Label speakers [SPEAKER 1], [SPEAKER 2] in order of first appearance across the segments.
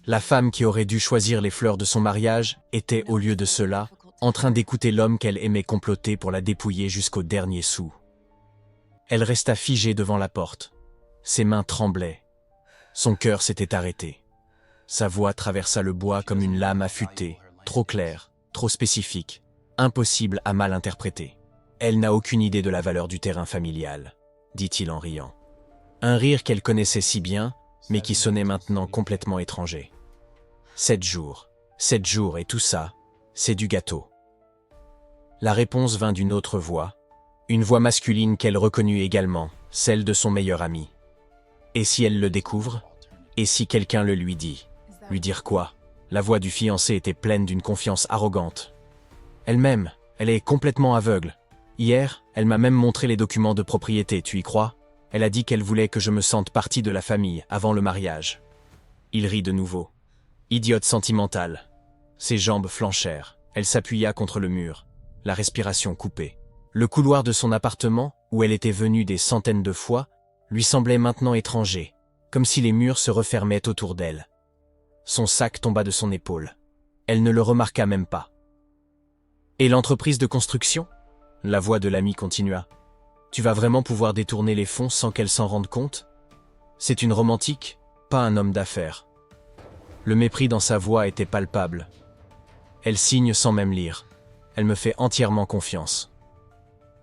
[SPEAKER 1] La femme qui aurait dû choisir les fleurs de son mariage était, au lieu de cela, en train d'écouter l'homme qu'elle aimait comploter pour la dépouiller jusqu'au dernier sou. Elle resta figée devant la porte. Ses mains tremblaient. Son cœur s'était arrêté. Sa voix traversa le bois comme une lame affûtée, trop claire, trop spécifique, impossible à mal interpréter. Elle n'a aucune idée de la valeur du terrain familial, dit-il en riant. Un rire qu'elle connaissait si bien, mais qui sonnait maintenant complètement étranger. 7 jours et tout ça, c'est du gâteau. La réponse vint d'une autre voix, une voix masculine qu'elle reconnut également, celle de son meilleur ami. Et si elle le découvre? Et si quelqu'un le lui dit? Lui dire quoi? La voix du fiancé était pleine d'une confiance arrogante. Elle-même, elle est complètement aveugle. Hier, elle m'a même montré les documents de propriété, tu y crois? Elle a dit qu'elle voulait que je me sente partie de la famille avant le mariage. Il rit de nouveau. Idiote sentimentale. Ses jambes flanchèrent. Elle s'appuya contre le mur, la respiration coupée. Le couloir de son appartement, où elle était venue des centaines de fois, lui semblait maintenant étranger, comme si les murs se refermaient autour d'elle. Son sac tomba de son épaule. Elle ne le remarqua même pas. « Et l'entreprise de construction ?» La voix de l'ami continua. « Tu vas vraiment pouvoir détourner les fonds sans qu'elle s'en rende compte? C'est une romantique, pas un homme d'affaires. » Le mépris dans sa voix était palpable. Elle signe sans même lire. Elle me fait entièrement confiance.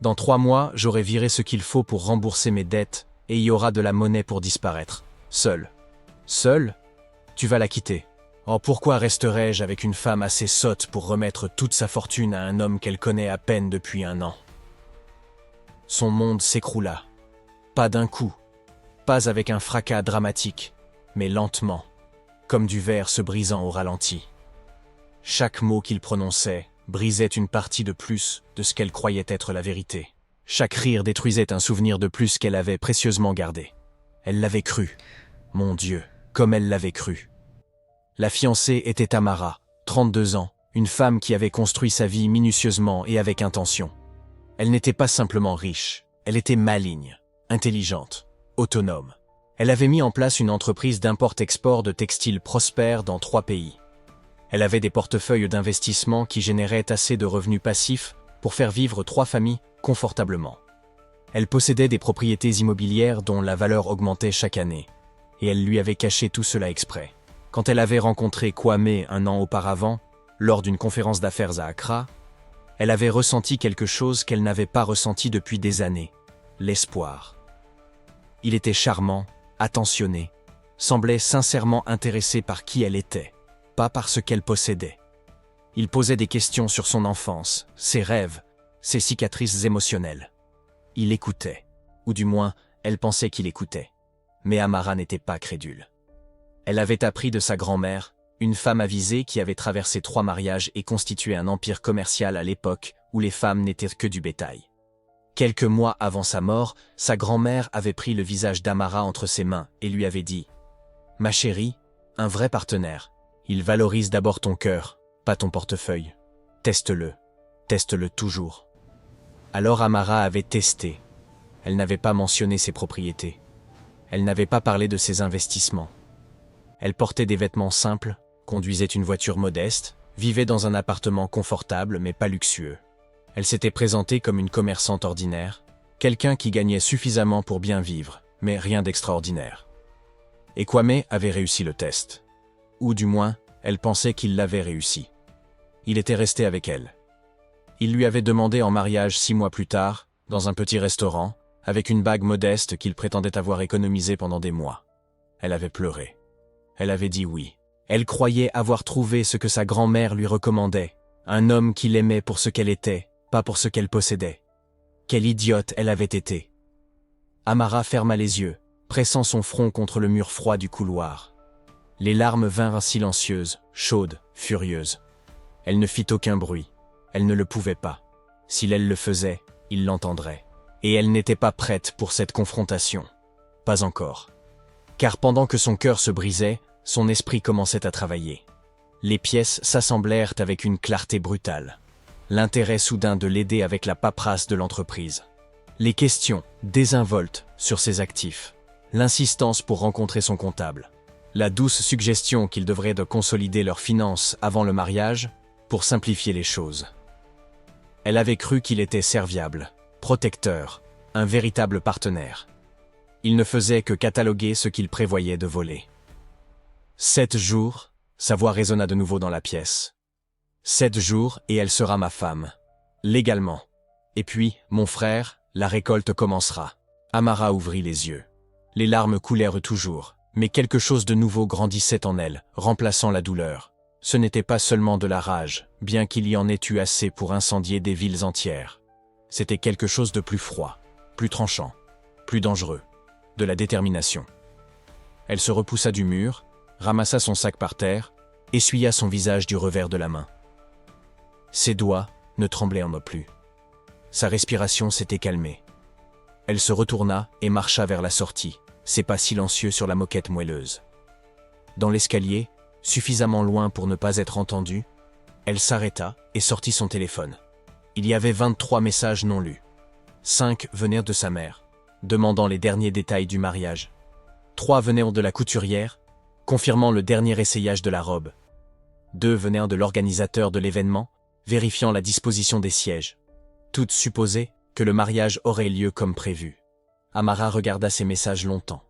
[SPEAKER 1] Dans 3 mois, j'aurai viré ce qu'il faut pour rembourser mes dettes et il y aura de la monnaie pour disparaître. Seul. Seul? Tu vas la quitter. Oh, pourquoi resterais-je avec une femme assez sotte pour remettre toute sa fortune à un homme qu'elle connaît à peine depuis 1 an? Son monde s'écroula. Pas d'un coup. Pas avec un fracas dramatique, mais lentement, comme du verre se brisant au ralenti. Chaque mot qu'il prononçait brisait une partie de plus de ce qu'elle croyait être la vérité. Chaque rire détruisait un souvenir de plus qu'elle avait précieusement gardé. Elle l'avait cru. Mon Dieu, comme elle l'avait cru. La fiancée était Tamara, 32 ans, une femme qui avait construit sa vie minutieusement et avec intention. Elle n'était pas simplement riche, elle était maligne, intelligente, autonome. Elle avait mis en place une entreprise d'import-export de textiles prospère dans 3 pays. Elle avait des portefeuilles d'investissement qui généraient assez de revenus passifs pour faire vivre 3 familles confortablement. Elle possédait des propriétés immobilières dont la valeur augmentait chaque année, et elle lui avait caché tout cela exprès. Quand elle avait rencontré Kwame 1 an auparavant, lors d'une conférence d'affaires à Accra, elle avait ressenti quelque chose qu'elle n'avait pas ressenti depuis des années, l'espoir. Il était charmant, attentionné, semblait sincèrement intéressé par qui elle était, pas par ce qu'elle possédait. Il posait des questions sur son enfance, ses rêves, ses cicatrices émotionnelles. Il écoutait, ou du moins, elle pensait qu'il écoutait. Mais Amara n'était pas crédule. Elle avait appris de sa grand-mère, une femme avisée qui avait traversé 3 mariages et constitué un empire commercial à l'époque où les femmes n'étaient que du bétail. Quelques mois avant sa mort, sa grand-mère avait pris le visage d'Amara entre ses mains et lui avait dit « Ma chérie, un vrai partenaire, il valorise d'abord ton cœur, pas ton portefeuille. Teste-le toujours. » Alors Amara avait testé. Elle n'avait pas mentionné ses propriétés. Elle n'avait pas parlé de ses investissements. Elle portait des vêtements simples, conduisait une voiture modeste, vivait dans un appartement confortable mais pas luxueux. Elle s'était présentée comme une commerçante ordinaire, quelqu'un qui gagnait suffisamment pour bien vivre, mais rien d'extraordinaire. Et Kwame avait réussi le test. Ou du moins, elle pensait qu'il l'avait réussi. Il était resté avec elle. Il lui avait demandé en mariage 6 mois plus tard, dans un petit restaurant, avec une bague modeste qu'il prétendait avoir économisée pendant des mois. Elle avait pleuré. Elle avait dit oui. Elle croyait avoir trouvé ce que sa grand-mère lui recommandait, un homme qu'il aimait pour ce qu'elle était, pas pour ce qu'elle possédait. Quelle idiote elle avait été. Amara ferma les yeux, pressant son front contre le mur froid du couloir. Les larmes vinrent silencieuses, chaudes, furieuses. Elle ne fit aucun bruit. Elle ne le pouvait pas. S'il elle le faisait, il l'entendrait. Et elle n'était pas prête pour cette confrontation. Pas encore. Car pendant que son cœur se brisait, son esprit commençait à travailler. Les pièces s'assemblèrent avec une clarté brutale. L'intérêt soudain de l'aider avec la paperasse de l'entreprise. Les questions, désinvoltes, sur ses actifs. L'insistance pour rencontrer son comptable. La douce suggestion qu'ils devraient de consolider leurs finances avant le mariage pour simplifier les choses. Elle avait cru qu'il était serviable, protecteur, un véritable partenaire. Il ne faisait que cataloguer ce qu'il prévoyait de voler. 7 jours, sa voix résonna de nouveau dans la pièce. 7 jours et elle sera ma femme. Légalement. Et puis, mon frère, la récolte commencera. Amara ouvrit les yeux. Les larmes coulèrent toujours, mais quelque chose de nouveau grandissait en elle, remplaçant la douleur. Ce n'était pas seulement de la rage, bien qu'il y en ait eu assez pour incendier des villes entières. C'était quelque chose de plus froid, plus tranchant, plus dangereux, de la détermination. Elle se repoussa du mur, ramassa son sac par terre, essuya son visage du revers de la main. Ses doigts ne tremblaient en plus. Sa respiration s'était calmée. Elle se retourna et marcha vers la sortie, ses pas silencieux sur la moquette moelleuse. Dans l'escalier, suffisamment loin pour ne pas être entendue, elle s'arrêta et sortit son téléphone. Il y avait 23 messages non lus. 5 venaient de sa mère, demandant les derniers détails du mariage. 3 venaient de la couturière, confirmant le dernier essayage de la robe. 2 venaient de l'organisateur de l'événement, vérifiant la disposition des sièges. Toutes supposaient que le mariage aurait lieu comme prévu. Amara regarda ces messages longtemps,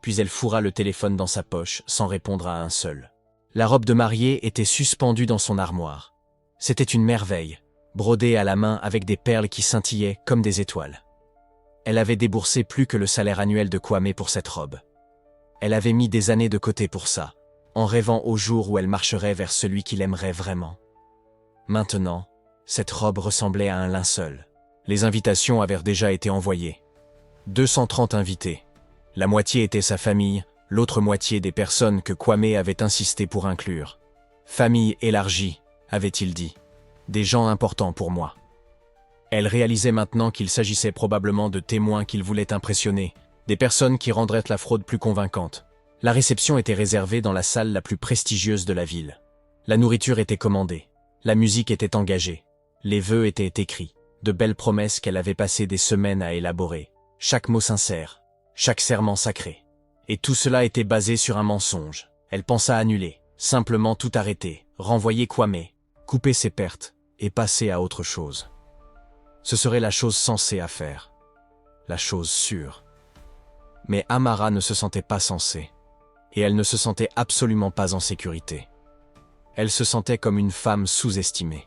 [SPEAKER 1] puis elle fourra le téléphone dans sa poche sans répondre à un seul. La robe de mariée était suspendue dans son armoire. C'était une merveille, brodée à la main avec des perles qui scintillaient comme des étoiles. Elle avait déboursé plus que le salaire annuel de Kwame pour cette robe. Elle avait mis des années de côté pour ça, en rêvant au jour où elle marcherait vers celui qui l'aimerait vraiment. Maintenant, cette robe ressemblait à un linceul. Les invitations avaient déjà été envoyées. 230 invités. La moitié était sa famille, l'autre moitié des personnes que Kwame avait insisté pour inclure. Famille élargie, avait-il dit. Des gens importants pour moi. Elle réalisait maintenant qu'il s'agissait probablement de témoins qu'il voulait impressionner, des personnes qui rendraient la fraude plus convaincante. La réception était réservée dans la salle la plus prestigieuse de la ville. La nourriture était commandée. La musique était engagée. Les vœux étaient écrits. De belles promesses qu'elle avait passé des semaines à élaborer. Chaque mot sincère. Chaque serment sacré. Et tout cela était basé sur un mensonge. Elle pensa annuler, simplement tout arrêter, renvoyer Kwame, couper ses pertes, et passer à autre chose. Ce serait la chose sensée à faire. La chose sûre. Mais Amara ne se sentait pas sensée. Et elle ne se sentait absolument pas en sécurité. Elle se sentait comme une femme sous-estimée.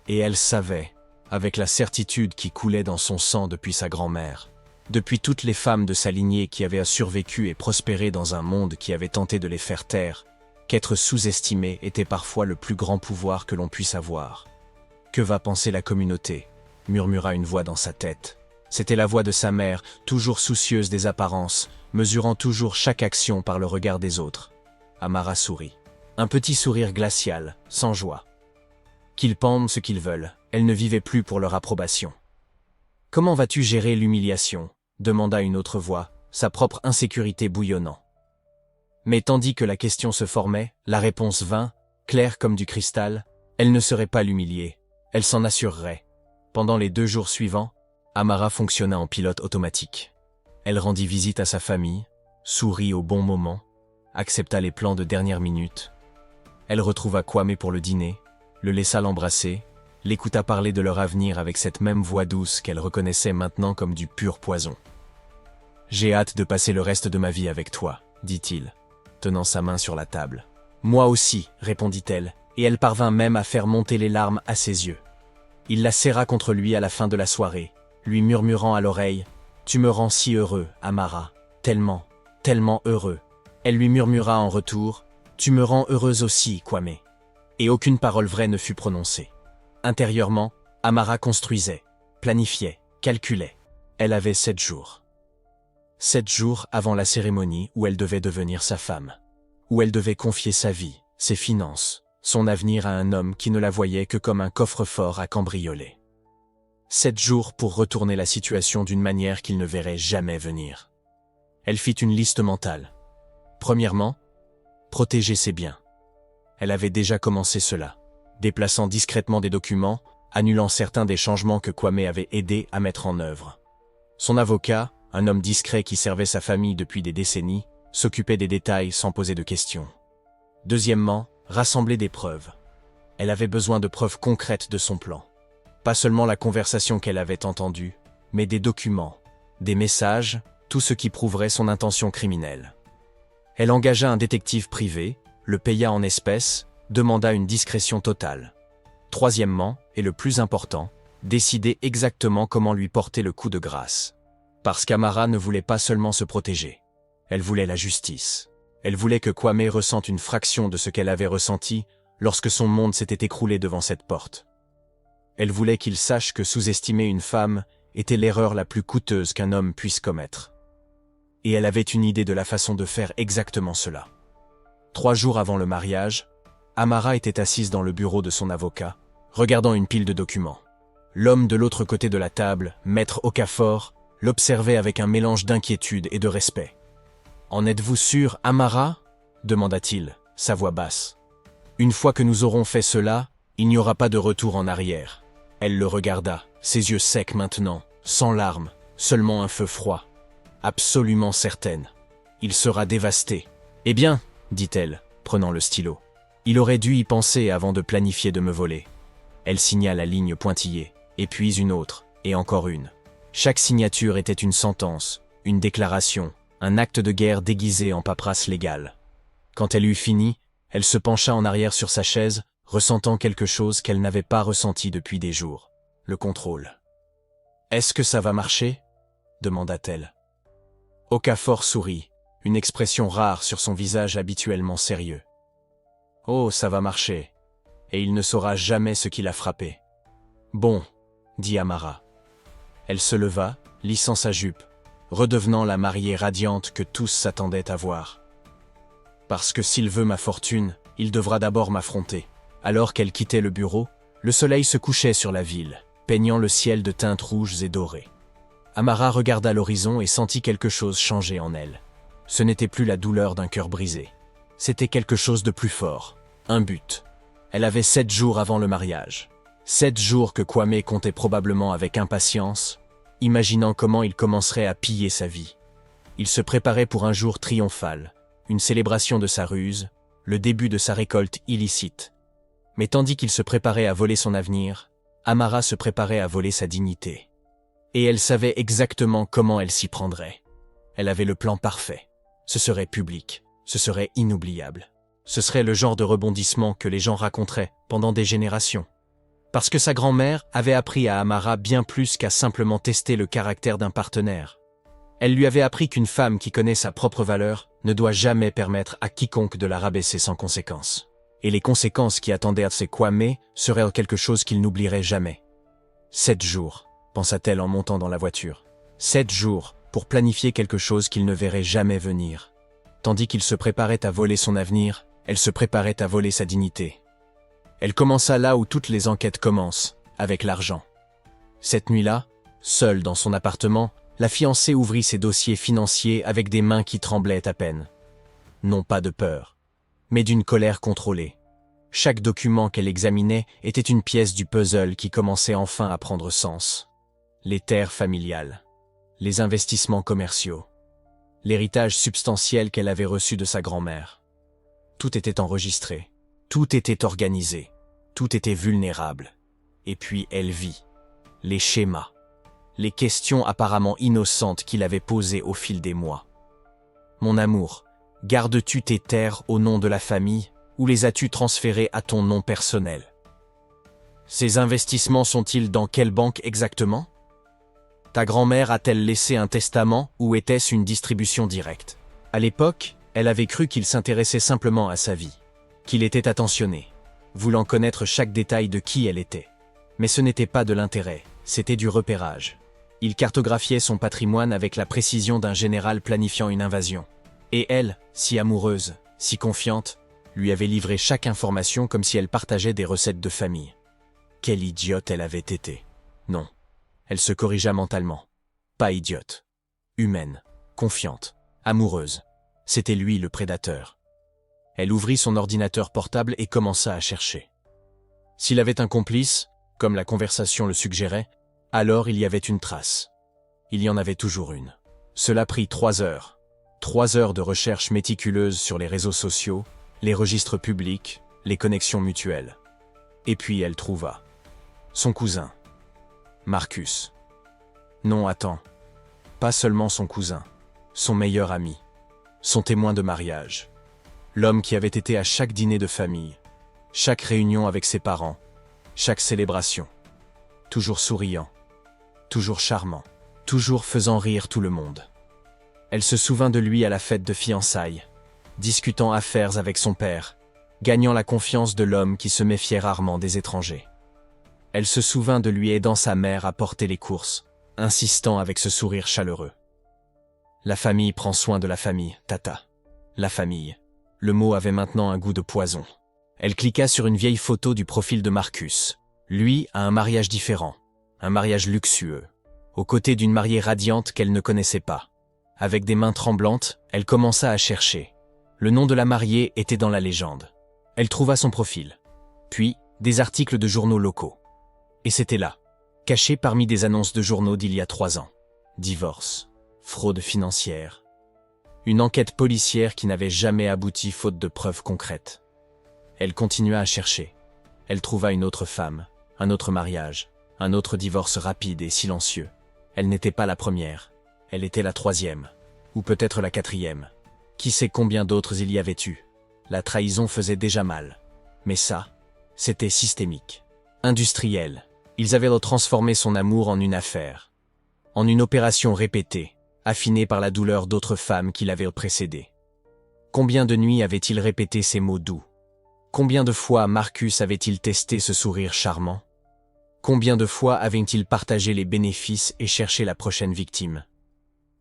[SPEAKER 1] Et elle savait, avec la certitude qui coulait dans son sang depuis sa grand-mère, depuis toutes les femmes de sa lignée qui avaient survécu et prospéré dans un monde qui avait tenté de les faire taire, qu'être sous-estimé était parfois le plus grand pouvoir que l'on puisse avoir. « Que va penser la communauté ?» murmura une voix dans sa tête. C'était la voix de sa mère, toujours soucieuse des apparences, mesurant toujours chaque action par le regard des autres. Amara sourit. Un petit sourire glacial, sans joie. Qu'ils pendent ce qu'ils veulent, elle ne vivait plus pour leur approbation. « Comment vas-tu gérer l'humiliation ?» demanda une autre voix, sa propre insécurité bouillonnant. Mais tandis que la question se formait, la réponse vint, claire comme du cristal, elle ne serait pas l'humilier, elle s'en assurerait. Pendant les 2 jours suivants, Amara fonctionna en pilote automatique. Elle rendit visite à sa famille, sourit au bon moment, accepta les plans de dernière minute. Elle retrouva Kwame pour le dîner, le laissa l'embrasser, l'écouta parler de leur avenir avec cette même voix douce qu'elle reconnaissait maintenant comme du pur poison. « J'ai hâte de passer le reste de ma vie avec toi, » dit-il, tenant sa main sur la table. « Moi aussi, » répondit-elle, et elle parvint même à faire monter les larmes à ses yeux. Il la serra contre lui à la fin de la soirée, lui murmurant à l'oreille « Tu me rends si heureux, Amara, tellement, tellement heureux. » Elle lui murmura en retour « Tu me rends heureuse aussi, Kwame. » Et aucune parole vraie ne fut prononcée. Intérieurement, Amara construisait, planifiait, calculait. Elle avait 7 jours. 7 jours avant la cérémonie où elle devait devenir sa femme. Où elle devait confier sa vie, ses finances, son avenir à un homme qui ne la voyait que comme un coffre-fort à cambrioler. 7 jours pour retourner la situation d'une manière qu'il ne verrait jamais venir. Elle fit une liste mentale. Premièrement, protéger ses biens. Elle avait déjà commencé cela, déplaçant discrètement des documents, annulant certains des changements que Kwame avait aidé à mettre en œuvre. Son avocat, un homme discret qui servait sa famille depuis des décennies, s'occuper des détails sans poser de questions. Deuxièmement, rassembler des preuves. Elle avait besoin de preuves concrètes de son plan. Pas seulement la conversation qu'elle avait entendue, mais des documents, des messages, tout ce qui prouverait son intention criminelle. Elle engagea un détective privé, le paya en espèces, demanda une discrétion totale. Troisièmement, et le plus important, décider exactement comment lui porter le coup de grâce. Parce qu'Amara ne voulait pas seulement se protéger. Elle voulait la justice. Elle voulait que Kwame ressente une fraction de ce qu'elle avait ressenti lorsque son monde s'était écroulé devant cette porte. Elle voulait qu'il sache que sous-estimer une femme était l'erreur la plus coûteuse qu'un homme puisse commettre. Et elle avait une idée de la façon de faire exactement cela. 3 jours avant le mariage, Amara était assise dans le bureau de son avocat, regardant une pile de documents. L'homme de l'autre côté de la table, Maître Okafor, l'observait avec un mélange d'inquiétude et de respect. « En êtes-vous sûr, Amara ?» demanda-t-il, sa voix basse. « Une fois que nous aurons fait cela, il n'y aura pas de retour en arrière. » Elle le regarda, ses yeux secs maintenant, sans larmes, seulement un feu froid. Absolument certaine. Il sera dévasté. « Eh bien, dit-elle, prenant le stylo. Il aurait dû y penser avant de planifier de me voler. Elle signa la ligne pointillée, et puis une autre, et encore une. Chaque signature était une sentence, une déclaration, un acte de guerre déguisé en paperasse légale. Quand elle eut fini, elle se pencha en arrière sur sa chaise, ressentant quelque chose qu'elle n'avait pas ressenti depuis des jours. Le contrôle. « Est-ce que ça va marcher ?» demanda-t-elle. Okafor sourit, une expression rare sur son visage habituellement sérieux. « Oh, ça va marcher. Et il ne saura jamais ce qui l'a frappé. »« Bon, » dit Amara. Elle se leva, lissant sa jupe, redevenant la mariée radiante que tous s'attendaient à voir. « Parce que s'il veut ma fortune, il devra d'abord m'affronter. » Alors qu'elle quittait le bureau, le soleil se couchait sur la ville, peignant le ciel de teintes rouges et dorées. Amara regarda l'horizon et sentit quelque chose changer en elle. Ce n'était plus la douleur d'un cœur brisé. C'était quelque chose de plus fort, un but. Elle avait 7 jours avant le mariage. 7 jours que Kwame comptait probablement avec impatience, imaginant comment il commencerait à piller sa vie. Il se préparait pour un jour triomphal, une célébration de sa ruse, le début de sa récolte illicite. Mais tandis qu'il se préparait à voler son avenir, Amara se préparait à voler sa dignité. Et elle savait exactement comment elle s'y prendrait. Elle avait le plan parfait. Ce serait public, ce serait inoubliable. Ce serait le genre de rebondissement que les gens raconteraient pendant des générations. Parce que sa grand-mère avait appris à Amara bien plus qu'à simplement tester le caractère d'un partenaire. Elle lui avait appris qu'une femme qui connaît sa propre valeur ne doit jamais permettre à quiconque de la rabaisser sans conséquence. Et les conséquences qui attendaient à ses Kwame seraient quelque chose qu'il n'oublierait jamais. 7 jours, pensa-t-elle en montant dans la voiture. 7 jours pour planifier quelque chose qu'il ne verrait jamais venir. Tandis qu'il se préparait à voler son avenir, elle se préparait à voler sa dignité. Elle commença là où toutes les enquêtes commencent, avec l'argent. Cette nuit-là, seule dans son appartement, la fiancée ouvrit ses dossiers financiers avec des mains qui tremblaient à peine. Non pas de peur, mais d'une colère contrôlée. Chaque document qu'elle examinait était une pièce du puzzle qui commençait enfin à prendre sens. Les terres familiales, les investissements commerciaux, l'héritage substantiel qu'elle avait reçu de sa grand-mère. Tout était enregistré, tout était organisé, tout était vulnérable. Et puis elle vit les schémas, les questions apparemment innocentes qu'il avait posées au fil des mois. « Mon amour, gardes-tu tes terres au nom de la famille ou les as-tu transférées à ton nom personnel? Ces investissements sont-ils dans quelle banque exactement? Ta grand-mère a-t-elle laissé un testament ou était-ce une distribution directe? À l'époque, elle avait cru qu'il s'intéressait simplement à sa vie, qu'il était attentionné, voulant connaître chaque détail de qui elle était. Mais ce n'était pas de l'intérêt, c'était du repérage. Il cartographiait son patrimoine avec la précision d'un général planifiant une invasion. Et elle, si amoureuse, si confiante, lui avait livré chaque information comme si elle partageait des recettes de famille. Quelle idiote elle avait été. Non, elle se corrigea mentalement. Pas idiote. Humaine, confiante, amoureuse. C'était lui le prédateur. Elle ouvrit son ordinateur portable et commença à chercher. S'il avait un complice, comme la conversation le suggérait, alors il y avait une trace. Il y en avait toujours une. Cela prit 3 heures. 3 heures de recherche méticuleuse sur les réseaux sociaux, les registres publics, les connexions mutuelles. Et puis elle trouva son cousin, Marcus. Non, attends. Pas seulement son cousin, son meilleur ami, son témoin de mariage. L'homme qui avait été à chaque dîner de famille, chaque réunion avec ses parents, chaque célébration. Toujours souriant, toujours charmant, toujours faisant rire tout le monde. Elle se souvint de lui à la fête de fiançailles, discutant affaires avec son père, gagnant la confiance de l'homme qui se méfiait rarement des étrangers. Elle se souvint de lui aidant sa mère à porter les courses, insistant avec ce sourire chaleureux. La famille prend soin de la famille, Tata. La famille. Le mot avait maintenant un goût de poison. Elle cliqua sur une vieille photo du profil de Marcus. Lui a un mariage différent, un mariage luxueux, aux côtés d'une mariée radiante qu'elle ne connaissait pas. Avec des mains tremblantes, elle commença à chercher. Le nom de la mariée était dans la légende. Elle trouva son profil. Puis, des articles de journaux locaux. Et c'était là, caché parmi des annonces de journaux d'il y a 3 ans. Divorce, fraude financière. Une enquête policière qui n'avait jamais abouti faute de preuves concrètes. Elle continua à chercher. Elle trouva une autre femme, un autre mariage, un autre divorce rapide et silencieux. Elle n'était pas la première. Elle était la 3e, ou peut-être la 4e. Qui sait combien d'autres il y avait eu. La trahison faisait déjà mal. Mais ça, c'était systémique. Industriel. Ils avaient transformé son amour en une affaire. En une opération répétée, affinée par la douleur d'autres femmes qui l'avaient précédée. Combien de nuits avait-il répété ces mots doux? Combien de fois Marcus avait-il testé ce sourire charmant? Combien de fois avait-il partagé les bénéfices et cherché la prochaine victime?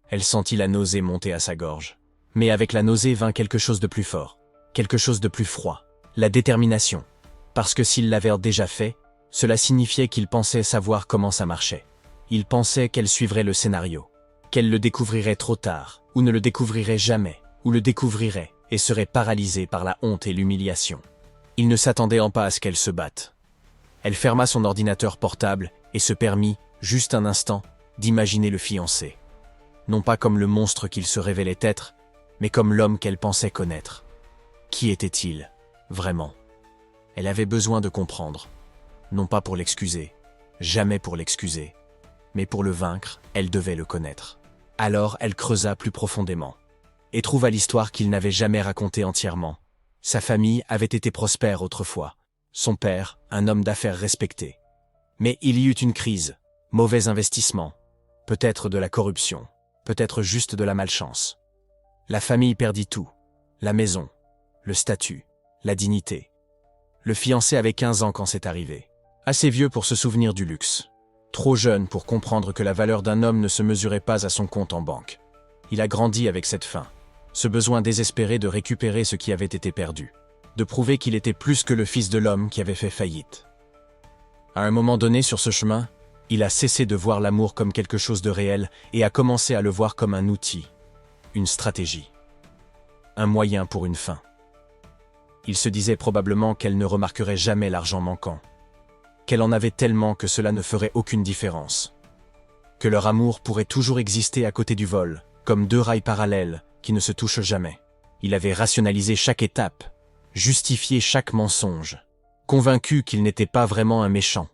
[SPEAKER 1] Elle sentit la nausée monter à sa gorge. Mais avec la nausée vint quelque chose de plus fort, quelque chose de plus froid, la détermination. Parce que s'il l'avait déjà fait, cela signifiait qu'il pensait savoir comment ça marchait. Il pensait qu'elle suivrait le scénario, qu'elle le découvrirait trop tard, ou ne le découvrirait jamais, ou le découvrirait et serait paralysée par la honte et l'humiliation. Il ne s'attendait pas à ce qu'elle se batte. Elle ferma son ordinateur portable et se permit, juste un instant, d'imaginer le fiancé. Non pas comme le monstre qu'il se révélait être, mais comme l'homme qu'elle pensait connaître. Qui était-il, vraiment? Elle avait besoin de comprendre. Non pas pour l'excuser, jamais pour l'excuser, mais pour le vaincre, elle devait le connaître. Alors elle creusa plus profondément, et trouva l'histoire qu'il n'avait jamais racontée entièrement. Sa famille avait été prospère autrefois, son père, un homme d'affaires respecté. Mais il y eut une crise, mauvais investissement, peut-être de la corruption, peut-être juste de la malchance. La famille perdit tout, la maison, le statut, la dignité. Le fiancé avait 15 ans quand c'est arrivé. Assez vieux pour se souvenir du luxe. Trop jeune pour comprendre que la valeur d'un homme ne se mesurait pas à son compte en banque. Il a grandi avec cette faim, ce besoin désespéré de récupérer ce qui avait été perdu, de prouver qu'il était plus que le fils de l'homme qui avait fait faillite. À un moment donné sur ce chemin, il a cessé de voir l'amour comme quelque chose de réel et a commencé à le voir comme un outil, une stratégie, un moyen pour une fin. Il se disait probablement qu'elle ne remarquerait jamais l'argent manquant, qu'elle en avait tellement que cela ne ferait aucune différence, que leur amour pourrait toujours exister à côté du vol, comme 2 rails parallèles qui ne se touchent jamais. Il avait rationalisé chaque étape, justifié chaque mensonge, convaincu qu'il n'était pas vraiment un méchant,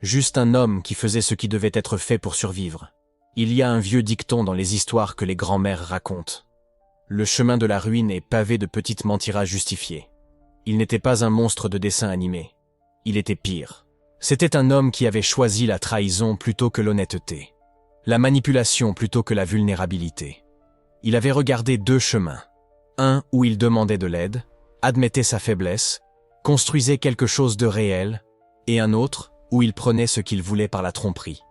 [SPEAKER 1] juste un homme qui faisait ce qui devait être fait pour survivre. Il y a un vieux dicton dans les histoires que les grands-mères racontent. Le chemin de la ruine est pavé de petites mentiras justifiées. Il n'était pas un monstre de dessin animé. Il était pire. C'était un homme qui avait choisi la trahison plutôt que l'honnêteté, la manipulation plutôt que la vulnérabilité. Il avait regardé 2 chemins. Un où il demandait de l'aide, admettait sa faiblesse, construisait quelque chose de réel, et un autre où il prenait ce qu'il voulait par la tromperie.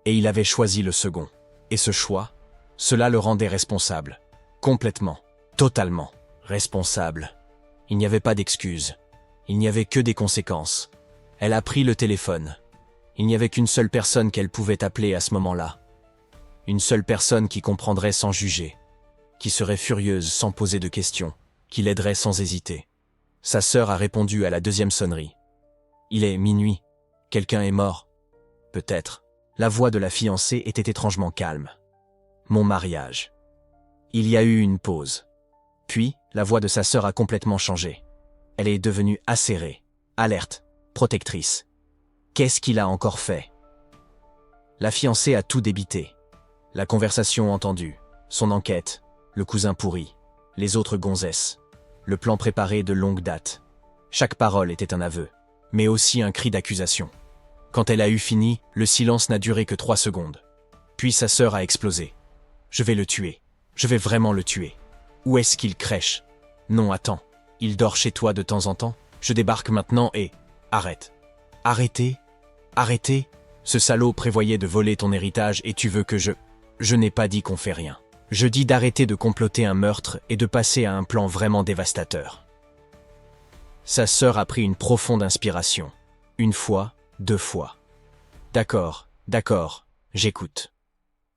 [SPEAKER 1] Et il avait choisi le second. Et ce choix, cela le rendait responsable. Complètement, totalement responsable. Il n'y avait pas d'excuses. Il n'y avait que des conséquences. Elle a pris le téléphone. Il n'y avait qu'une seule personne qu'elle pouvait appeler à ce moment-là. Une seule personne qui comprendrait sans juger, qui serait furieuse sans poser de questions, qui l'aiderait sans hésiter. Sa sœur a répondu à la 2e sonnerie. Il est minuit. Quelqu'un est mort. Peut-être. La voix de la fiancée était étrangement calme. Mon mariage. Il y a eu une pause. Puis, la voix de sa sœur a complètement changé. Elle est devenue acérée, alerte, protectrice. Qu'est-ce qu'il a encore fait? La fiancée a tout débité. La conversation entendue, son enquête, le cousin pourri, les autres gonzesses, le plan préparé de longue date. Chaque parole était un aveu, mais aussi un cri d'accusation. Quand elle a eu fini, le silence n'a duré que 3 secondes. Puis sa sœur a explosé. Je vais le tuer. Je vais vraiment le tuer. Où est-ce qu'il crèche? Non, attends. Il dort chez toi de temps en temps? Je débarque maintenant et... Arrête. Arrêtez. Arrêtez. Ce salaud prévoyait de voler ton héritage et tu veux que je... Je n'ai pas dit qu'on fait rien. Je dis d'arrêter de comploter un meurtre et de passer à un plan vraiment dévastateur. Sa sœur a pris une profonde inspiration. 1 fois, 2 fois. D'accord, j'écoute.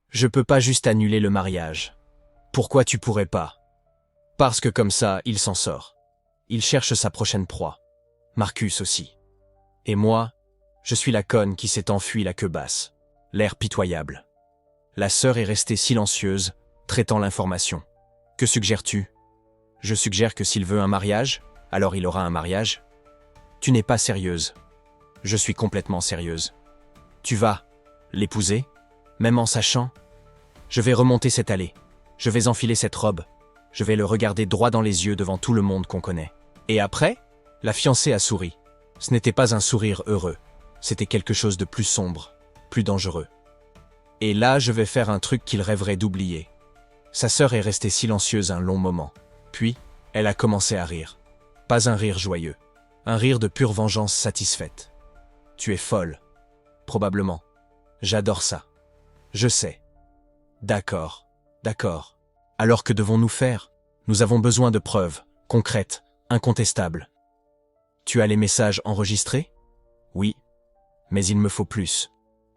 [SPEAKER 1] Je peux pas juste annuler le mariage. Pourquoi tu pourrais pas? Parce que comme ça, il s'en sort. Il cherche sa prochaine proie. Marcus aussi. Et moi, je suis la conne qui s'est enfuie la queue basse. L'air pitoyable. La sœur est restée silencieuse, traitant l'information. Que suggères-tu? Je suggère que s'il veut un mariage, alors il aura un mariage. Tu n'es pas sérieuse. Je suis complètement sérieuse. Tu vas l'épouser, même en sachant? Je vais remonter cette allée. Je vais enfiler cette robe. Je vais le regarder droit dans les yeux devant tout le monde qu'on connaît. Et après, la fiancée a souri. Ce n'était pas un sourire heureux. C'était quelque chose de plus sombre, plus dangereux. Et là, je vais faire un truc qu'il rêverait d'oublier. Sa sœur est restée silencieuse un long moment. Puis, elle a commencé à rire. Pas un rire joyeux. Un rire de pure vengeance satisfaite. Tu es folle. Probablement. J'adore ça. Je sais. D'accord. Alors que devons-nous faire? Nous avons besoin de preuves, concrètes, incontestables. Tu as les messages enregistrés? Oui. Mais il me faut plus.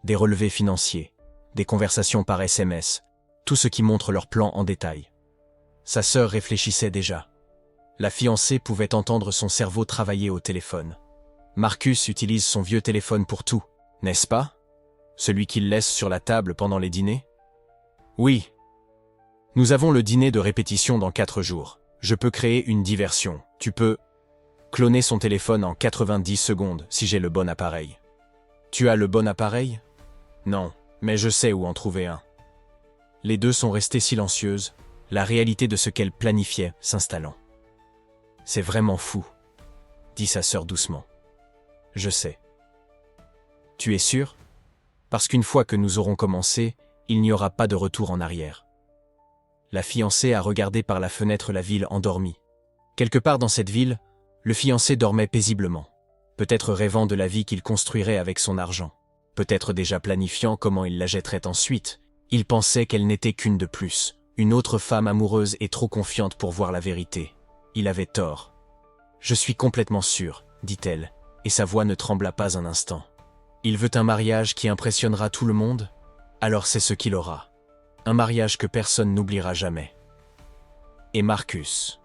[SPEAKER 1] Des relevés financiers, des conversations par SMS, tout ce qui montre leur plan en détail. Sa sœur réfléchissait déjà. La fiancée pouvait entendre son cerveau travailler au téléphone. Marcus utilise son vieux téléphone pour tout, n'est-ce pas? Celui qu'il laisse sur la table pendant les dîners? Oui. Nous avons le dîner de répétition dans 4 jours. Je peux créer une diversion. Tu peux cloner son téléphone en 90 secondes si j'ai le bon appareil. Tu as le bon appareil? Non, mais je sais où en trouver un. Les deux sont restées silencieuses, la réalité de ce qu'elles planifiaient s'installant. C'est vraiment fou, dit sa sœur doucement. Je sais. Tu es sûr? Parce qu'une fois que nous aurons commencé, il n'y aura pas de retour en arrière. La fiancée a regardé par la fenêtre la ville endormie. Quelque part dans cette ville, le fiancé dormait paisiblement, peut-être rêvant de la vie qu'il construirait avec son argent, peut-être déjà planifiant comment il la jetterait ensuite. Il pensait qu'elle n'était qu'une de plus, une autre femme amoureuse et trop confiante pour voir la vérité. Il avait tort. Je suis complètement sûre, dit-elle, et sa voix ne trembla pas un instant. Il veut un mariage qui impressionnera tout le monde? Alors c'est ce qu'il aura. Un mariage que personne n'oubliera jamais. Et Marcus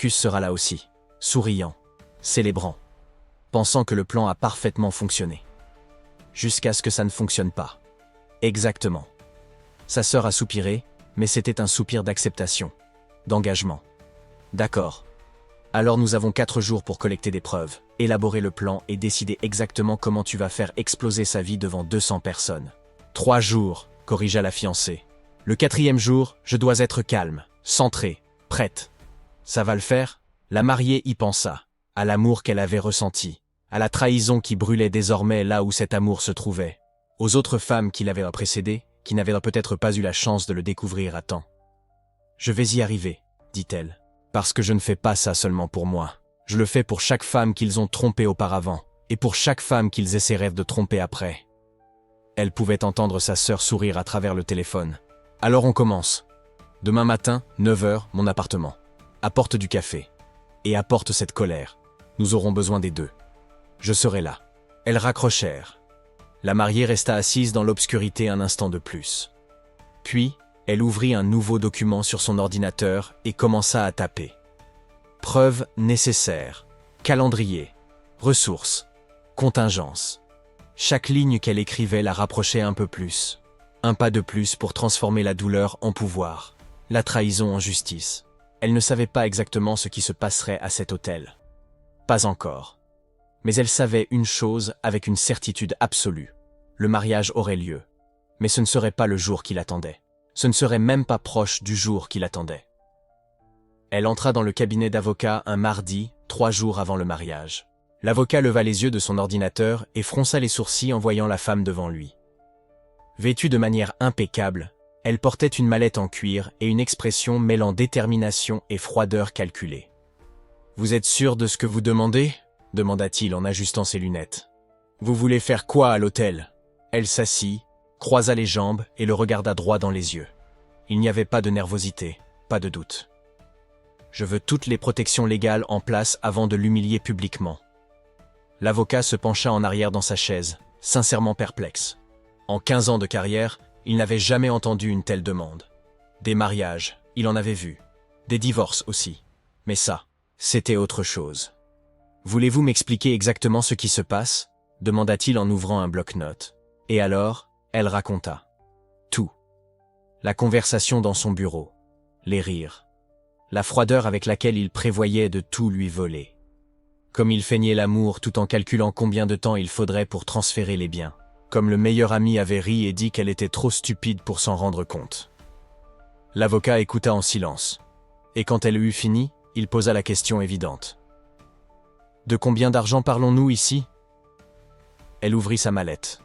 [SPEAKER 1] sera là aussi, souriant, célébrant, pensant que le plan a parfaitement fonctionné. Jusqu'à ce que ça ne fonctionne pas. Exactement. Sa sœur a soupiré, mais c'était un soupir d'acceptation, d'engagement. D'accord. Alors nous avons 4 jours pour collecter des preuves, élaborer le plan et décider exactement comment tu vas faire exploser sa vie devant 200 personnes. 3 jours, corrigea la fiancée. Le 4e jour, je dois être calme, centrée, prête. Ça va le faire? La mariée y pensa, à l'amour qu'elle avait ressenti, à la trahison qui brûlait désormais là où cet amour se trouvait, aux autres femmes qui l'avaient précédé, qui n'avaient peut-être pas eu la chance de le découvrir à temps. Je vais y arriver, dit-elle, parce que je ne fais pas ça seulement pour moi. Je le fais pour chaque femme qu'ils ont trompée auparavant, et pour chaque femme qu'ils essaieraient de tromper après. Elle pouvait entendre sa sœur sourire à travers le téléphone. Alors on commence. Demain matin, 9h, mon appartement. Apporte du café. Et apporte cette colère. Nous aurons besoin des deux. Je serai là. Elles raccrochèrent. La mariée resta assise dans l'obscurité un instant de plus. Puis, elle ouvrit un nouveau document sur son ordinateur et commença à taper. Preuves nécessaires. Calendrier. Ressources. Contingence. Chaque ligne qu'elle écrivait la rapprochait un peu plus. Un pas de plus pour transformer la douleur en pouvoir. La trahison en justice. Elle ne savait pas exactement ce qui se passerait à cet hôtel. Pas encore. Mais elle savait une chose avec une certitude absolue. Le mariage aurait lieu. Mais ce ne serait pas le jour qu'il attendait. Ce ne serait même pas proche du jour qu'il attendait. Elle entra dans le cabinet d'avocat un mardi, 3 jours avant le mariage. L'avocat leva les yeux de son ordinateur et fronça les sourcils en voyant la femme devant lui. Vêtue de manière impeccable, elle portait une mallette en cuir et une expression mêlant détermination et froideur calculée. « Vous êtes sûr de ce que vous demandez ?» demanda-t-il en ajustant ses lunettes. « Vous voulez faire quoi à l'hôtel ?» Elle s'assit, croisa les jambes et le regarda droit dans les yeux. Il n'y avait pas de nervosité, pas de doute. « Je veux toutes les protections légales en place avant de l'humilier publiquement. » L'avocat se pencha en arrière dans sa chaise, sincèrement perplexe. En 15 ans de carrière, il n'avait jamais entendu une telle demande. Des mariages, il en avait vu. Des divorces aussi. Mais ça, c'était autre chose. « Voulez-vous m'expliquer exactement ce qui se passe ?» demanda-t-il en ouvrant un bloc-notes. Et alors, elle raconta. Tout. La conversation dans son bureau. Les rires. La froideur avec laquelle il prévoyait de tout lui voler. Comme il feignait l'amour tout en calculant combien de temps il faudrait pour transférer les biens. Comme le meilleur ami avait ri et dit qu'elle était trop stupide pour s'en rendre compte. L'avocat écouta en silence. Et quand elle eut fini, il posa la question évidente. « De combien d'argent parlons-nous ici ?» Elle ouvrit sa mallette.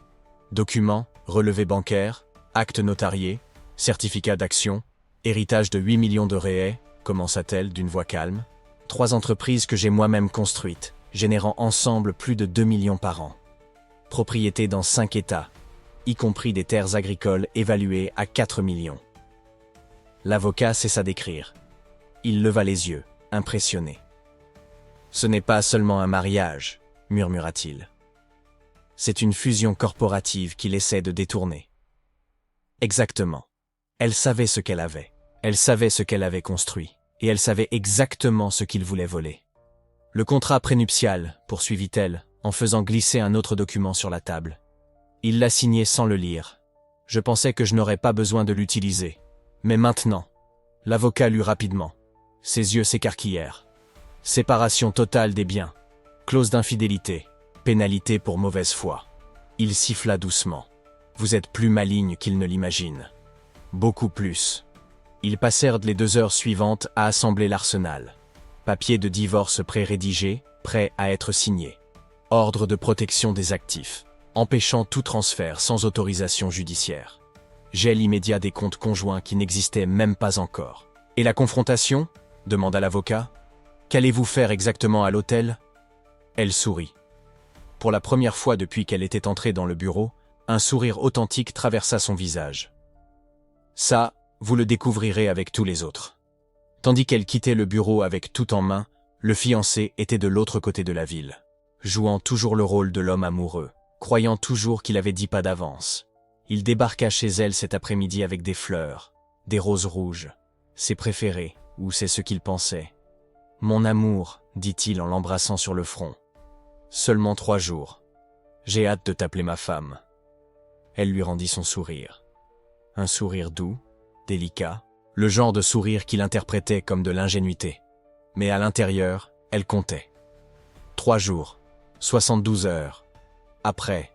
[SPEAKER 1] Documents, relevés bancaires, actes notariés, certificats d'action, héritage de 8 millions de réais, commença-t-elle d'une voix calme. 3 entreprises que j'ai moi-même construites, générant ensemble plus de 2 millions par an. Propriété dans 5 États, y compris des terres agricoles évaluées à 4 millions. L'avocat cessa d'écrire. Il leva les yeux, impressionné. « Ce n'est pas seulement un mariage, » murmura-t-il. « C'est une fusion corporative qu'il essaie de détourner. » Exactement. Elle savait ce qu'elle avait. Elle savait ce qu'elle avait construit. Et elle savait exactement ce qu'il voulait voler. « Le contrat prénuptial, poursuivit-elle, en faisant glisser un autre document sur la table. Il l'a signé sans le lire. Je pensais que je n'aurais pas besoin de l'utiliser. Mais maintenant, l'avocat lut rapidement. Ses yeux s'écarquillèrent. Séparation totale des biens. Clause d'infidélité. Pénalité pour mauvaise foi. Il siffla doucement. Vous êtes plus maligne qu'il ne l'imagine. Beaucoup plus. Ils passèrent les 2 heures suivantes à assembler l'arsenal. Papier de divorce pré-rédigé, prêt à être signé. Ordre de protection des actifs, empêchant tout transfert sans autorisation judiciaire. Gel immédiat des comptes conjoints qui n'existaient même pas encore. « Et la confrontation ?» demanda l'avocat. « Qu'allez-vous faire exactement à l'hôtel ?» Elle sourit. Pour la première fois depuis qu'elle était entrée dans le bureau, un sourire authentique traversa son visage. « Ça, vous le découvrirez avec tous les autres. » Tandis qu'elle quittait le bureau avec tout en main, le fiancé était de l'autre côté de la ville, jouant toujours le rôle de l'homme amoureux, croyant toujours qu'il avait 10 pas d'avance. Il débarqua chez elle cet après-midi avec des fleurs, des roses rouges, ses préférées, ou c'est ce qu'il pensait. « Mon amour, dit-il en l'embrassant sur le front. Seulement 3 jours. J'ai hâte de t'appeler ma femme. » Elle lui rendit son sourire. Un sourire doux, délicat, le genre de sourire qu'il interprétait comme de l'ingénuité. Mais à l'intérieur, elle comptait. 3 jours, 72 heures. Après,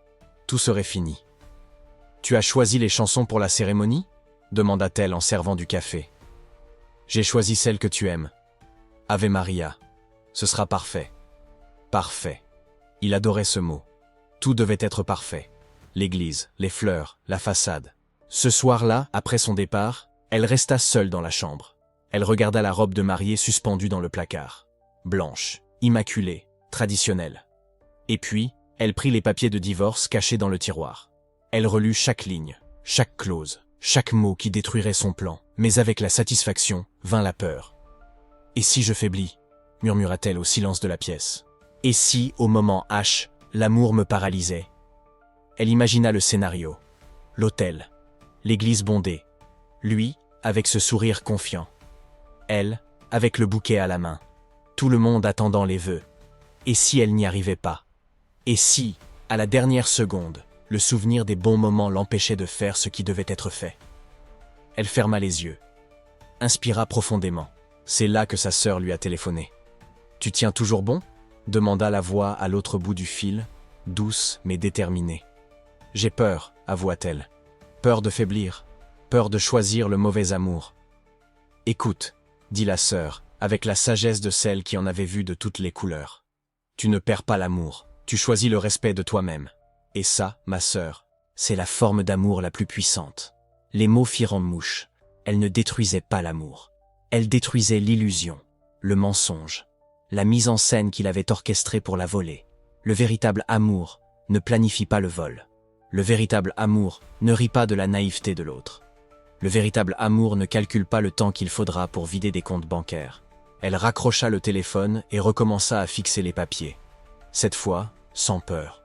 [SPEAKER 1] tout serait fini. « Tu as choisi les chansons pour la cérémonie ?» demanda-t-elle en servant du café. « J'ai choisi celle que tu aimes. Ave Maria. Ce sera parfait. » Parfait. Il adorait ce mot. Tout devait être parfait. L'église, les fleurs, la façade. Ce soir-là, après son départ, elle resta seule dans la chambre. Elle regarda la robe de mariée suspendue dans le placard. Blanche, immaculée, traditionnelle. Et puis, elle prit les papiers de divorce cachés dans le tiroir. Elle relut chaque ligne, chaque clause, chaque mot qui détruirait son plan, mais avec la satisfaction vint la peur. « Et si je faiblis ?» murmura-t-elle au silence de la pièce. « Et si, au moment H, l'amour me paralysait ?» Elle imagina le scénario. L'hôtel, l'église bondée, lui, avec ce sourire confiant. Elle, avec le bouquet à la main. Tout le monde attendant les vœux. Et si elle n'y arrivait pas? Et si, à la dernière seconde, le souvenir des bons moments l'empêchait de faire ce qui devait être fait? Elle ferma les yeux. inspira profondément. C'est là que sa sœur lui a téléphoné. « Tu tiens toujours bon ?» demanda la voix à l'autre bout du fil, douce mais déterminée. « J'ai peur, avoua-t-elle. Peur de faiblir, peur de choisir le mauvais amour. »« Écoute, » dit la sœur, avec la sagesse de celle qui en avait vu de toutes les couleurs. « Tu ne perds pas l'amour, tu choisis le respect de toi-même. Et ça, ma sœur, c'est la forme d'amour la plus puissante. » Les mots firent en mouche. Elles ne détruisaient pas l'amour. Elles détruisaient l'illusion, le mensonge, la mise en scène qu'il avait orchestrée pour la voler. Le véritable amour ne planifie pas le vol. Le véritable amour ne rit pas de la naïveté de l'autre. Le véritable amour ne calcule pas le temps qu'il faudra pour vider des comptes bancaires. Elle raccrocha le téléphone et recommença à fixer les papiers. Cette fois, sans peur.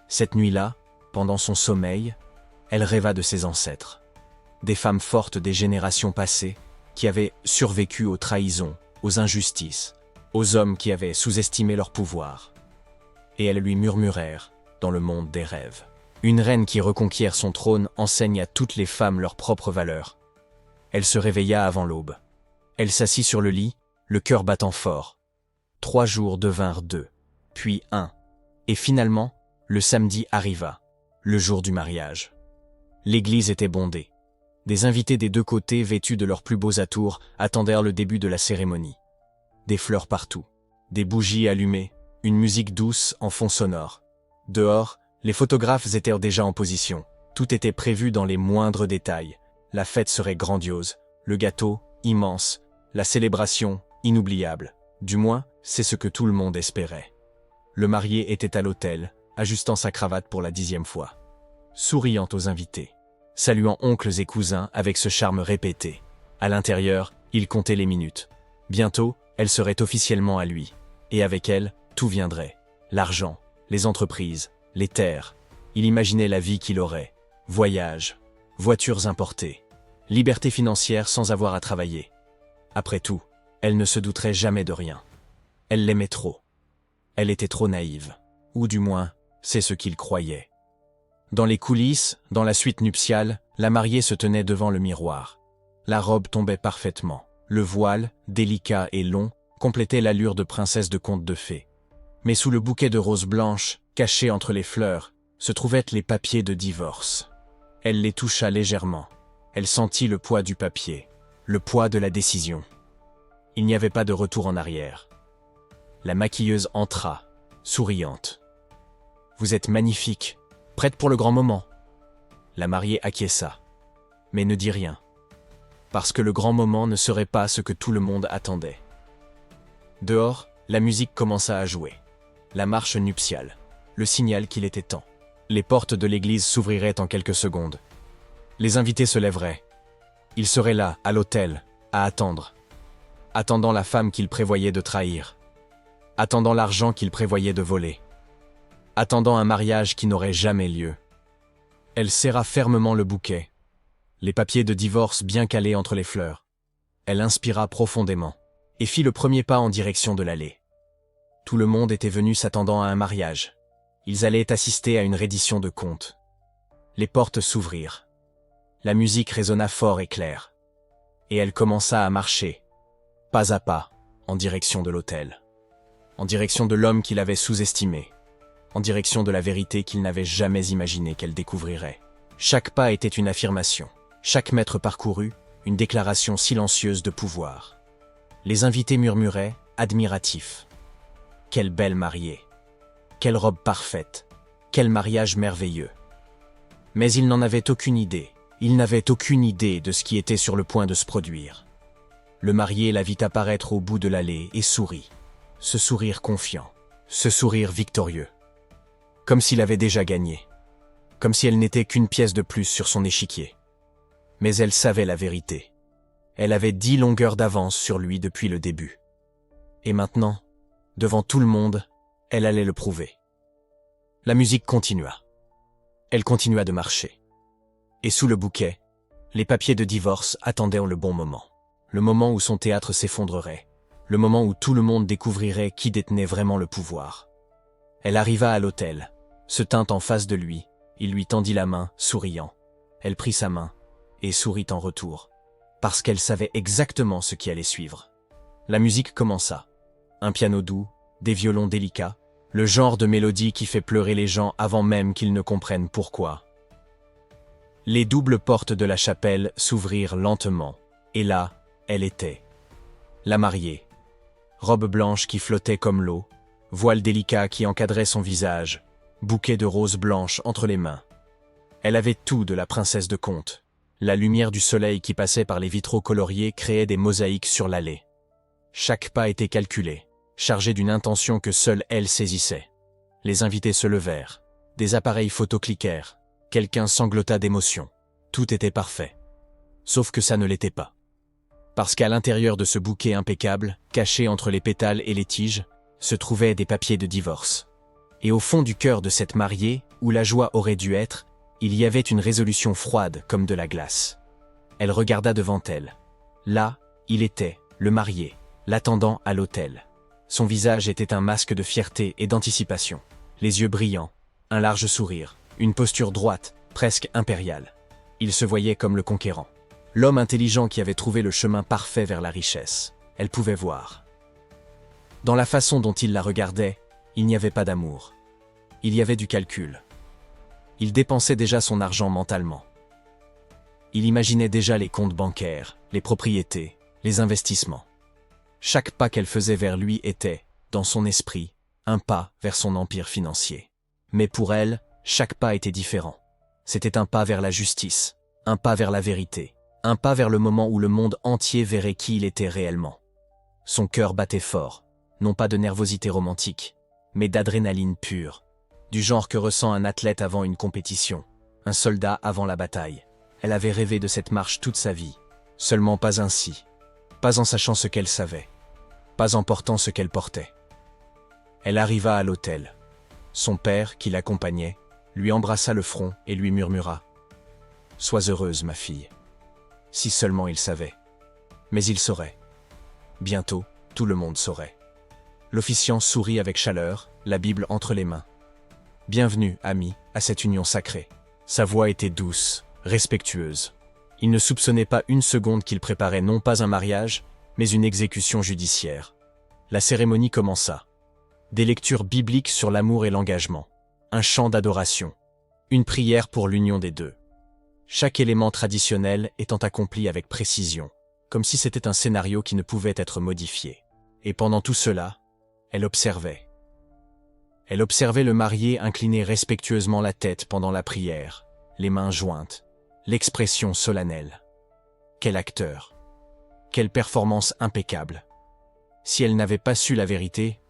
[SPEAKER 1] Cette nuit-là, pendant son sommeil, elle rêva de ses ancêtres. Des femmes fortes des générations passées qui avaient survécu aux trahisons, aux injustices, aux hommes qui avaient sous-estimé leur pouvoir. Et elles lui murmurèrent, dans le monde des rêves. Une reine qui reconquiert son trône enseigne à toutes les femmes leur propre valeur. Elle se réveilla avant l'aube. Elle s'assit sur le lit, le cœur battant fort. 3 jours devinrent 2, puis 1. Et finalement, le samedi arriva, le jour du mariage. L'église était bondée. Des invités des 2 côtés, vêtus de leurs plus beaux atours, attendirent le début de la cérémonie. Des fleurs partout, des bougies allumées, une musique douce en fond sonore. Dehors, les photographes étaient déjà en position. Tout était prévu dans les moindres détails. La fête serait grandiose, le gâteau, immense, la célébration, inoubliable. Du moins, c'est ce que tout le monde espérait. Le marié était à l'autel, ajustant sa cravate pour la 10e fois. Souriant aux invités, saluant oncles et cousins avec ce charme répété. À l'intérieur, il comptait les minutes. Bientôt, elle serait officiellement à lui. Et avec elle, tout viendrait. L'argent, les entreprises, les terres. Il imaginait la vie qu'il aurait. Voyages, voitures importées, liberté financière sans avoir à travailler. Après tout, elle ne se douterait jamais de rien. Elle l'aimait trop. Elle était trop naïve. Ou du moins, c'est ce qu'il croyait. Dans les coulisses, dans la suite nuptiale, la mariée se tenait devant le miroir. La robe tombait parfaitement. Le voile, délicat et long, complétait l'allure de princesse de conte de fées. Mais sous le bouquet de roses blanches, caché entre les fleurs, se trouvaient les papiers de divorce. Elle les toucha légèrement. Elle sentit le poids du papier, le poids de la décision. Il n'y avait pas de retour en arrière. La maquilleuse entra, souriante. « Vous êtes magnifique, prête pour le grand moment. » La mariée acquiesça, mais ne dit rien, parce que le grand moment ne serait pas ce que tout le monde attendait. Dehors, la musique commença à jouer. La marche nuptiale, le signal qu'il était temps. Les portes de l'église s'ouvriraient en quelques secondes. Les invités se lèveraient. Ils seraient là, à l'autel, à attendre. Attendant la femme qu'ils prévoyaient de trahir. Attendant l'argent qu'ils prévoyaient de voler. Attendant un mariage qui n'aurait jamais lieu. Elle serra fermement le bouquet, les papiers de divorce bien calés entre les fleurs. Elle inspira profondément et fit le premier pas en direction de l'allée. Tout le monde était venu s'attendant à un mariage. Ils allaient assister à une reddition de comptes. Les portes s'ouvrirent. La musique résonna fort et clair. Et elle commença à marcher, pas à pas, en direction de l'autel. En direction de l'homme qu'il avait sous-estimé. En direction de la vérité qu'il n'avait jamais imaginé qu'elle découvrirait. Chaque pas était une affirmation. Chaque mètre parcouru, une déclaration silencieuse de pouvoir. Les invités murmuraient, admiratifs. Quelle belle mariée! Quelle robe parfaite! Quel mariage merveilleux! Mais ils n'en avaient aucune idée. Ils n'avaient aucune idée de ce qui était sur le point de se produire. Le marié la vit apparaître au bout de l'allée et sourit. Ce sourire confiant, ce sourire victorieux. Comme s'il avait déjà gagné. Comme si elle n'était qu'une pièce de plus sur son échiquier. Mais elle savait la vérité. Elle avait 10 longueurs d'avance sur lui depuis le début. Et maintenant, devant tout le monde, elle allait le prouver. La musique continua. Elle continua de marcher. Et sous le bouquet, les papiers de divorce attendaient le bon moment. Le moment où son théâtre s'effondrerait. Le moment où tout le monde découvrirait qui détenait vraiment le pouvoir. Elle arriva à l'autel, se tint en face de lui, il lui tendit la main, souriant. Elle prit sa main, et sourit en retour. parce qu'elle savait exactement ce qui allait suivre. La musique commença. Un piano doux, des violons délicats, le genre de mélodie qui fait pleurer les gens avant même qu'ils ne comprennent pourquoi. Les doubles portes de la chapelle s'ouvrirent lentement, et là, elle était. La mariée. Robe blanche qui flottait comme l'eau, voile délicat qui encadrait son visage, bouquet de roses blanches entre les mains. Elle avait tout de la princesse de conte. La lumière du soleil qui passait par les vitraux coloriés créait des mosaïques sur l'allée. Chaque pas était calculé, chargé d'une intention que seule elle saisissait. Les invités se levèrent, des appareils photo cliquèrent, quelqu'un sanglota d'émotion. Tout était parfait. Sauf que ça ne l'était pas. Parce qu'à l'intérieur de ce bouquet impeccable, caché entre les pétales et les tiges, se trouvaient des papiers de divorce. Et au fond du cœur de cette mariée, où la joie aurait dû être, il y avait une résolution froide comme de la glace. Elle regarda devant elle. Là, il était, le marié, l'attendant à l'autel. Son visage était un masque de fierté et d'anticipation. Les yeux brillants, un large sourire, une posture droite, presque impériale. Il se voyait comme le conquérant. L'homme intelligent qui avait trouvé le chemin parfait vers la richesse. Elle pouvait voir. Dans la façon dont il la regardait, il n'y avait pas d'amour. Il y avait du calcul. Il dépensait déjà son argent mentalement. Il imaginait déjà les comptes bancaires, les propriétés, les investissements. Chaque pas qu'elle faisait vers lui était, dans son esprit, un pas vers son empire financier. Mais pour elle, chaque pas était différent. C'était un pas vers la justice, un pas vers la vérité, un pas vers le moment où le monde entier verrait qui il était réellement. Son cœur battait fort, non pas de nervosité romantique, mais d'adrénaline pure, du genre que ressent un athlète avant une compétition, un soldat avant la bataille. Elle avait rêvé de cette marche toute sa vie, seulement pas ainsi, pas en sachant ce qu'elle savait, pas en portant ce qu'elle portait. Elle arriva à l'hôtel. Son père, qui l'accompagnait, lui embrassa le front et lui murmura « Sois heureuse, ma fille. » Si seulement il savait. Mais il saurait. Bientôt, tout le monde saurait. L'officiant sourit avec chaleur, la Bible entre les mains. « Bienvenue, ami, à cette union sacrée. » Sa voix était douce, respectueuse. Il ne soupçonnait pas une seconde qu'il préparait non pas un mariage, mais une exécution judiciaire. La cérémonie commença. Des lectures bibliques sur l'amour et l'engagement. Un chant d'adoration. Une prière pour l'union des deux. Chaque élément traditionnel étant accompli avec précision, comme si c'était un scénario qui ne pouvait être modifié. Et pendant tout cela, elle observait. Elle observait le marié incliner respectueusement la tête pendant la prière, les mains jointes, l'expression solennelle. Quel acteur! Quelle performance impeccable! Si elle n'avait pas su la vérité,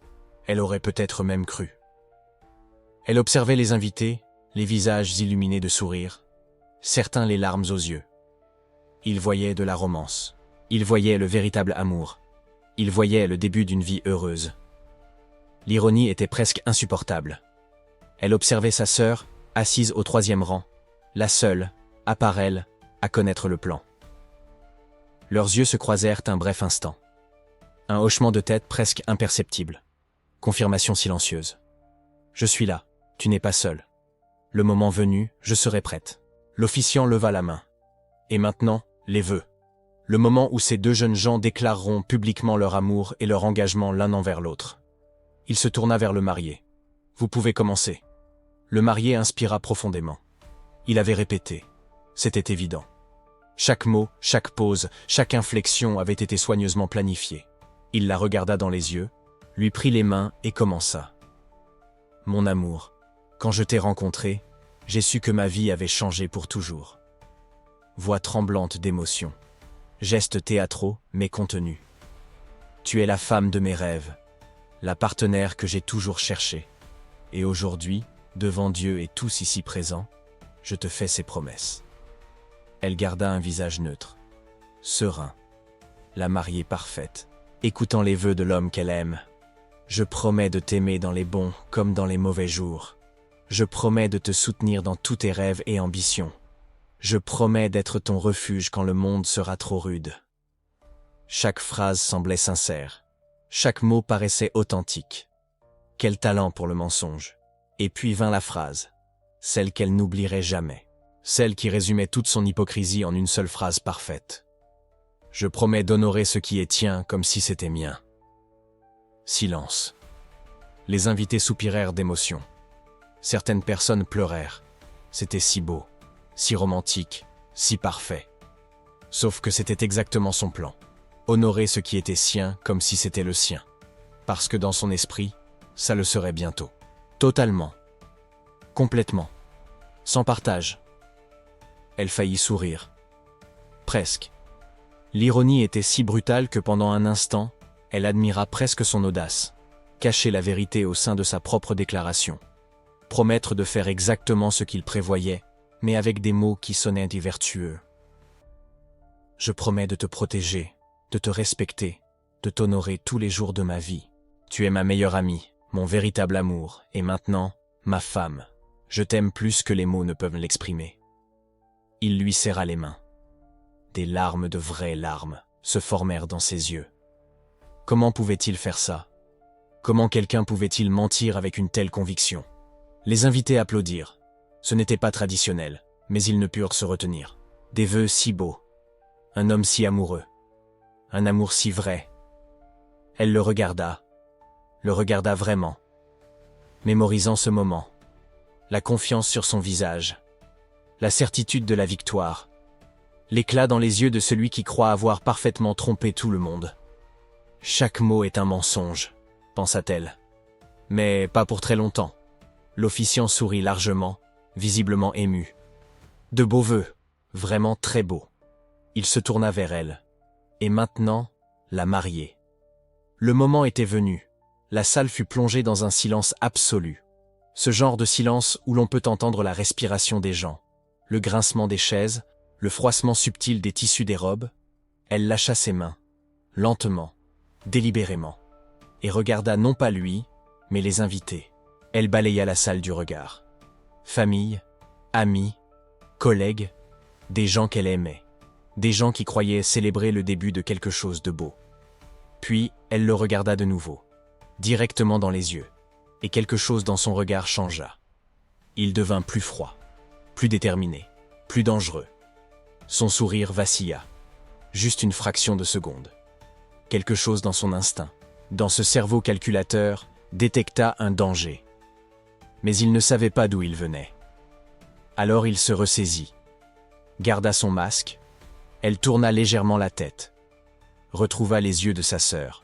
[SPEAKER 1] elle aurait peut-être même cru. Elle observait les invités, les visages illuminés de sourires, certains les larmes aux yeux. Il voyait de la romance. Il voyait le véritable amour. Il voyait le début d'une vie heureuse. L'ironie était presque insupportable. Elle observait sa sœur, assise au 3e rang, la seule, à part elle, à connaître le plan. Leurs yeux se croisèrent un bref instant. Un hochement de tête presque imperceptible. Confirmation silencieuse. « Je suis là, tu n'es pas seul. Le moment venu, je serai prête. » L'officiant leva la main. Et maintenant, les vœux. Le moment où ces deux jeunes gens déclareront publiquement leur amour et leur engagement l'un envers l'autre. Il se tourna vers le marié. « Vous pouvez commencer. » Le marié inspira profondément. Il avait répété. C'était évident. Chaque mot, chaque pause, chaque inflexion avait été soigneusement planifiée. Il la regarda dans les yeux, lui prit les mains et commença. « Mon amour, quand je t'ai rencontré, j'ai su que ma vie avait changé pour toujours. » Voix tremblante d'émotion. Gestes théâtraux, mais contenus. « Tu es la femme de mes rêves, la partenaire que j'ai toujours cherchée. Et aujourd'hui, devant Dieu et tous ici présents, je te fais ces promesses. » Elle garda un visage neutre, serein, la mariée parfaite, écoutant les vœux de l'homme qu'elle aime. « Je promets de t'aimer dans les bons comme dans les mauvais jours. Je promets de te soutenir dans tous tes rêves et ambitions. Je promets d'être ton refuge quand le monde sera trop rude. » Chaque phrase semblait sincère. Chaque mot paraissait authentique. Quel talent pour le mensonge. Et puis vint la phrase, celle qu'elle n'oublierait jamais, celle qui résumait toute son hypocrisie en une seule phrase parfaite. Je promets d'honorer ce qui est tien comme si c'était mien. » Silence. Les invités soupirèrent d'émotion. Certaines personnes pleurèrent. C'était si beau, si romantique, si parfait. Sauf que c'était exactement son plan. Honorer ce qui était sien comme si c'était le sien. Parce que dans son esprit, ça le serait bientôt. Totalement. Complètement. Sans partage. Elle faillit sourire. Presque. L'ironie était si brutale que pendant un instant, elle admira presque son audace. Cacher la vérité au sein de sa propre déclaration. Promettre de faire exactement ce qu'il prévoyait, mais avec des mots qui sonnaient vertueux. « Je promets de te protéger, de te respecter, de t'honorer tous les jours de ma vie. Tu es ma meilleure amie, mon véritable amour, et maintenant, ma femme. Je t'aime plus que les mots ne peuvent l'exprimer. » Il lui serra les mains. Des larmes de vraies larmes se formèrent dans ses yeux. Comment pouvait-il faire ça? Comment quelqu'un pouvait-il mentir avec une telle conviction? Les invités applaudirent. Ce n'était pas traditionnel, mais ils ne purent se retenir. Des vœux si beaux. Un homme si amoureux. Un amour si vrai. Elle le regarda vraiment. Mémorisant ce moment. La confiance sur son visage. La certitude de la victoire. L'éclat dans les yeux de celui qui croit avoir parfaitement trompé tout le monde. Chaque mot est un mensonge, pensa-t-elle. Mais pas pour très longtemps. L'officiant sourit largement, visiblement ému. De beaux vœux, vraiment très beaux. Il se tourna vers elle. Et maintenant, la mariée. Le moment était venu. La salle fut plongée dans un silence absolu. Ce genre de silence où l'on peut entendre la respiration des gens, le grincement des chaises, le froissement subtil des tissus des robes. Elle lâcha ses mains, lentement, délibérément, et regarda non pas lui, mais les invités. Elle balaya la salle du regard. Famille, amis, collègues, des gens qu'elle aimait, des gens qui croyaient célébrer le début de quelque chose de beau. Puis, elle le regarda de nouveau, directement dans les yeux, et quelque chose dans son regard changea. Il devint plus froid, plus déterminé, plus dangereux. Son sourire vacilla, juste une fraction de seconde. Quelque chose dans son instinct, dans ce cerveau calculateur, détecta un danger. Mais il ne savait pas d'où il venait. Alors il se ressaisit, garda son masque, elle tourna légèrement la tête, retrouva les yeux de sa sœur.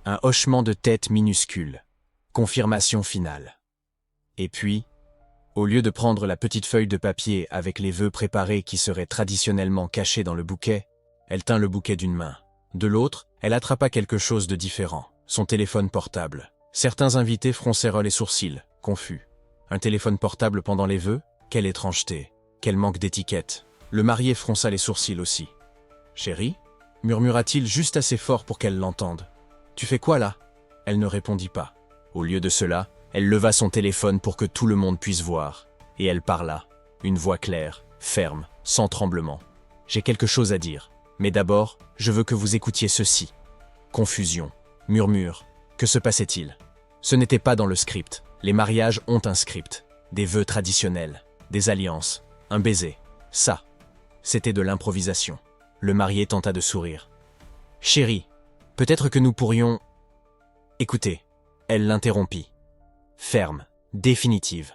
[SPEAKER 1] Un hochement de tête minuscule, confirmation finale. Et puis, au lieu de prendre la petite feuille de papier avec les vœux préparés qui seraient traditionnellement cachés dans le bouquet, elle tint le bouquet d'une main. De l'autre, elle attrapa quelque chose de différent, son téléphone portable. Certains invités froncèrent les sourcils, confus. Un téléphone portable pendant les vœux? Quelle étrangeté, quel manque d'étiquette. Le marié fronça les sourcils aussi. « Chérie ?» murmura-t-il juste assez fort pour qu'elle l'entende. « Tu fais quoi là ?» Elle ne répondit pas. Au lieu de cela, elle leva son téléphone pour que tout le monde puisse voir. Et elle parla, une voix claire, ferme, sans tremblement. « J'ai quelque chose à dire, mais d'abord, je veux que vous écoutiez ceci. » Confusion, murmure. Que se passait-il? Ce n'était pas dans le script. Les mariages ont un script. Des vœux traditionnels, des alliances, un baiser. Ça, c'était de l'improvisation. Le marié tenta de sourire. « Chérie, peut-être que nous pourrions… » « Écoutez. » Elle l'interrompit. Ferme, définitive.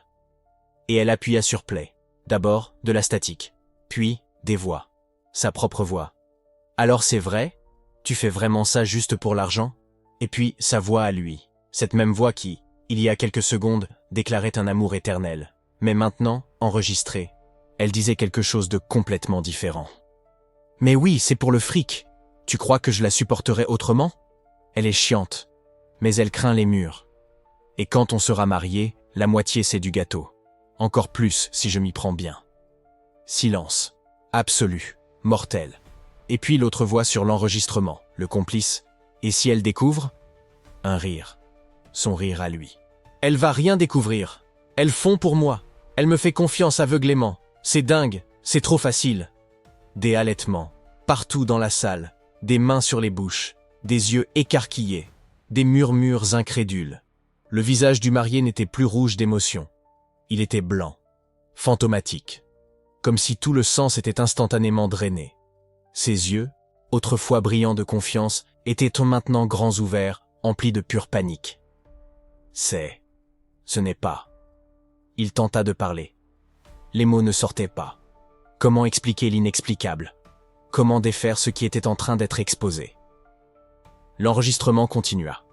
[SPEAKER 1] Et elle appuya sur play. D'abord, de la statique. Puis, des voix. Sa propre voix. « Alors c'est vrai? Tu fais vraiment ça juste pour l'argent ?» Et puis, sa voix à lui. Cette même voix qui, il y a quelques secondes, déclarait un amour éternel. Mais maintenant, enregistrée, elle disait quelque chose de complètement différent. « Mais oui, c'est pour le fric. Tu crois que je la supporterais autrement? Elle est chiante. Mais elle craint les murs. Et quand on sera marié, la moitié c'est du gâteau. Encore plus si je m'y prends bien. » Silence. Absolu. Mortel. Et puis l'autre voix sur l'enregistrement, le complice. « Et si elle découvre ?» Un rire. Son rire à lui. « Elle va rien découvrir. Elle fond pour moi. Elle me fait confiance aveuglément. C'est dingue. C'est trop facile. » Des halètements. Partout dans la salle. Des mains sur les bouches. Des yeux écarquillés. Des murmures incrédules. Le visage du marié n'était plus rouge d'émotion. Il était blanc, fantomatique, comme si tout le sang s'était instantanément drainé. Ses yeux, autrefois brillants de confiance, étaient maintenant grands ouverts, emplis de pure panique. Ce n'est pas. Il tenta de parler. Les mots ne sortaient pas. Comment expliquer l'inexplicable? Comment défaire ce qui était en train d'être exposé? L'enregistrement continua.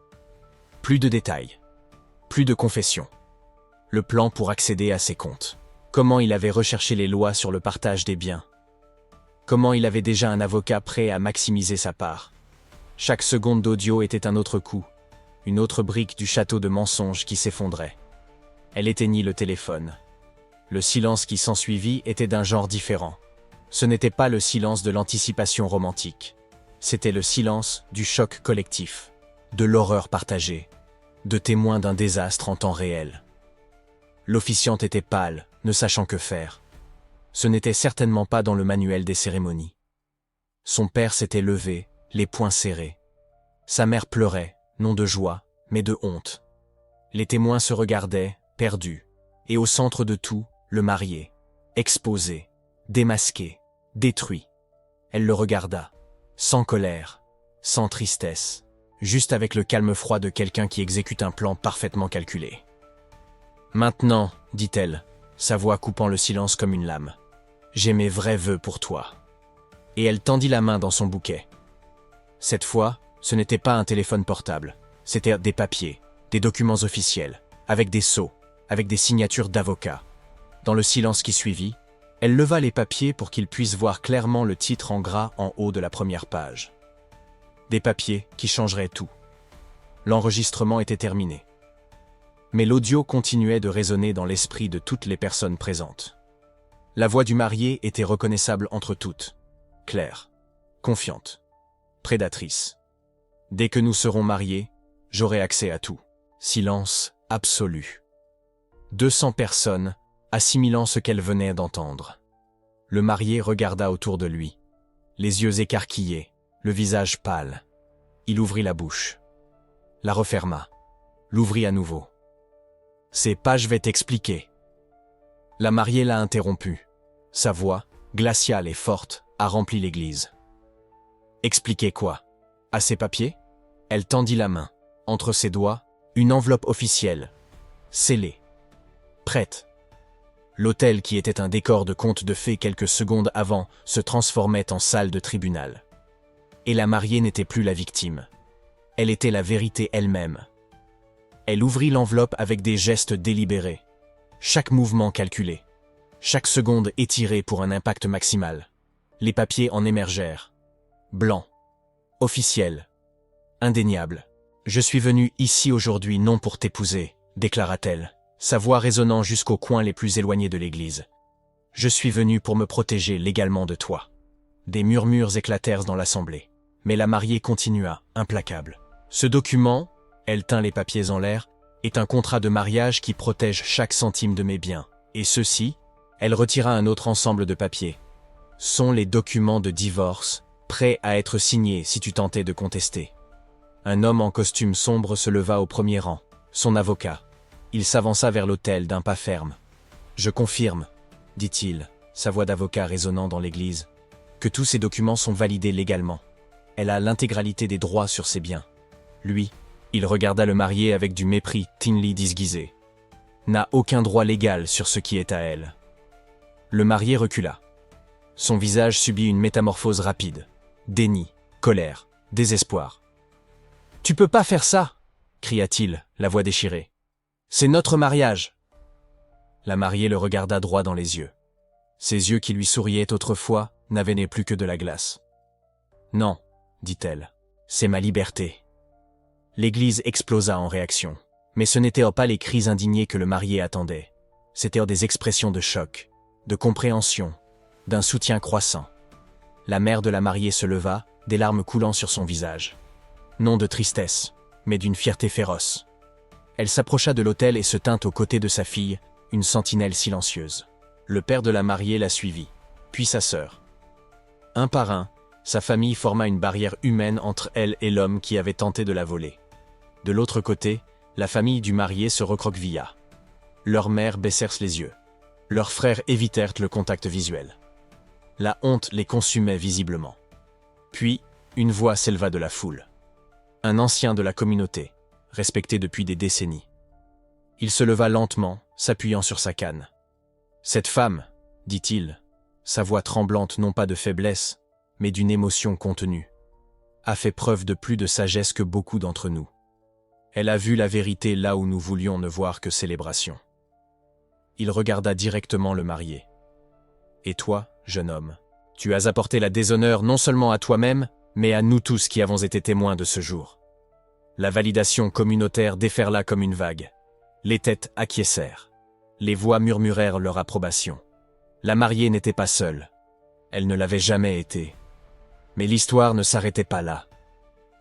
[SPEAKER 1] Plus de détails. Plus de confessions. Le plan pour accéder à ses comptes. Comment il avait recherché les lois sur le partage des biens. Comment il avait déjà un avocat prêt à maximiser sa part. Chaque seconde d'audio était un autre coup, une autre brique du château de mensonges qui s'effondrait. Elle éteignit le téléphone. Le silence qui s'ensuivit était d'un genre différent. Ce n'était pas le silence de l'anticipation romantique. C'était le silence du choc collectif, de l'horreur partagée, de témoins d'un désastre en temps réel. L'officiante était pâle, ne sachant que faire. Ce n'était certainement pas dans le manuel des cérémonies. Son père s'était levé, les poings serrés. Sa mère pleurait, non de joie, mais de honte. Les témoins se regardaient, perdus, et au centre de tout, le marié, exposé, démasqué, détruit. Elle le regarda, sans colère, sans tristesse, juste avec le calme froid de quelqu'un qui exécute un plan parfaitement calculé. « Maintenant, dit-elle, sa voix coupant le silence comme une lame, j'ai mes vrais vœux pour toi. » Et elle tendit la main dans son bouquet. Cette fois, ce n'était pas un téléphone portable, c'était des papiers, des documents officiels, avec des sceaux, avec des signatures d'avocats. Dans le silence qui suivit, elle leva les papiers pour qu'ils puissent voir clairement le titre en gras en haut de la première page. Des papiers qui changeraient tout. L'enregistrement était terminé. Mais l'audio continuait de résonner dans l'esprit de toutes les personnes présentes. La voix du marié était reconnaissable entre toutes, claire, confiante, prédatrice. Dès que nous serons mariés, j'aurai accès à tout. Silence absolu. 200 personnes, assimilant ce qu'elle venait d'entendre. Le marié regarda autour de lui, les yeux écarquillés, le visage pâle. Il ouvrit la bouche, la referma, l'ouvrit à nouveau. « C'est pas je vais t'expliquer. » La mariée l'a interrompu. Sa voix, glaciale et forte, a rempli l'église. « Expliquer quoi? À ces papiers ?» Elle tendit la main. Entre ses doigts, une enveloppe officielle, scellée, prête. L'hôtel qui était un décor de conte de fées quelques secondes avant se transformait en salle de tribunal. Et la mariée n'était plus la victime. Elle était la vérité elle-même. Elle ouvrit l'enveloppe avec des gestes délibérés. Chaque mouvement calculé. Chaque seconde étirée pour un impact maximal. Les papiers en émergèrent. Blanc. Officiel. Indéniable. « Je suis venue ici aujourd'hui non pour t'épouser, déclara-t-elle, sa voix résonnant jusqu'aux coins les plus éloignés de l'église. Je suis venue pour me protéger légalement de toi. » Des murmures éclatèrent dans l'assemblée. Mais la mariée continua, implacable. « Ce document, » elle tint les papiers en l'air, « est un contrat de mariage qui protège chaque centime de mes biens. Et ceux-ci, » elle retira un autre ensemble de papiers, « sont les documents de divorce, prêts à être signés si tu tentais de contester. » Un homme en costume sombre se leva au premier rang, son avocat. Il s'avança vers l'autel d'un pas ferme. « Je confirme, » dit-il, sa voix d'avocat résonnant dans l'église, « que tous ces documents sont validés légalement. Elle a l'intégralité des droits sur ses biens. » Lui, il regarda le marié avec du mépris Tinley disguisé. N'a aucun droit légal sur ce qui est à elle. Le marié recula. Son visage subit une métamorphose rapide. Déni, colère, désespoir. « Tu peux pas faire ça !» cria-t-il, la voix déchirée. « C'est notre mariage !» La mariée le regarda droit dans les yeux. Ses yeux qui lui souriaient autrefois n'avaient plus que de la glace. « Non, » dit-elle, « c'est ma liberté. » L'église explosa en réaction. Mais ce n'étaient pas les cris indignés que le marié attendait. C'étaient des expressions de choc, de compréhension, d'un soutien croissant. La mère de la mariée se leva, des larmes coulant sur son visage. Non de tristesse, mais d'une fierté féroce. Elle s'approcha de l'autel et se tint aux côtés de sa fille, une sentinelle silencieuse. Le père de la mariée la suivit, puis sa sœur. Un par un, sa famille forma une barrière humaine entre elle et l'homme qui avait tenté de la voler. De l'autre côté, la famille du marié se recroquevilla. Leurs mères baissèrent les yeux. Leurs frères évitèrent le contact visuel. La honte les consumait visiblement. Puis, une voix s'éleva de la foule. Un ancien de la communauté, respecté depuis des décennies. Il se leva lentement, s'appuyant sur sa canne. « Cette femme, dit-il, sa voix tremblante non pas de faiblesse, mais d'une émotion contenue, a fait preuve de plus de sagesse que beaucoup d'entre nous. Elle a vu la vérité là où nous voulions ne voir que célébration. » Il regarda directement le marié. « Et toi, jeune homme, tu as apporté la déshonneur non seulement à toi-même, mais à nous tous qui avons été témoins de ce jour. » La validation communautaire déferla comme une vague. Les têtes acquiescèrent. Les voix murmurèrent leur approbation. La mariée n'était pas seule. Elle ne l'avait jamais été. Mais l'histoire ne s'arrêtait pas là.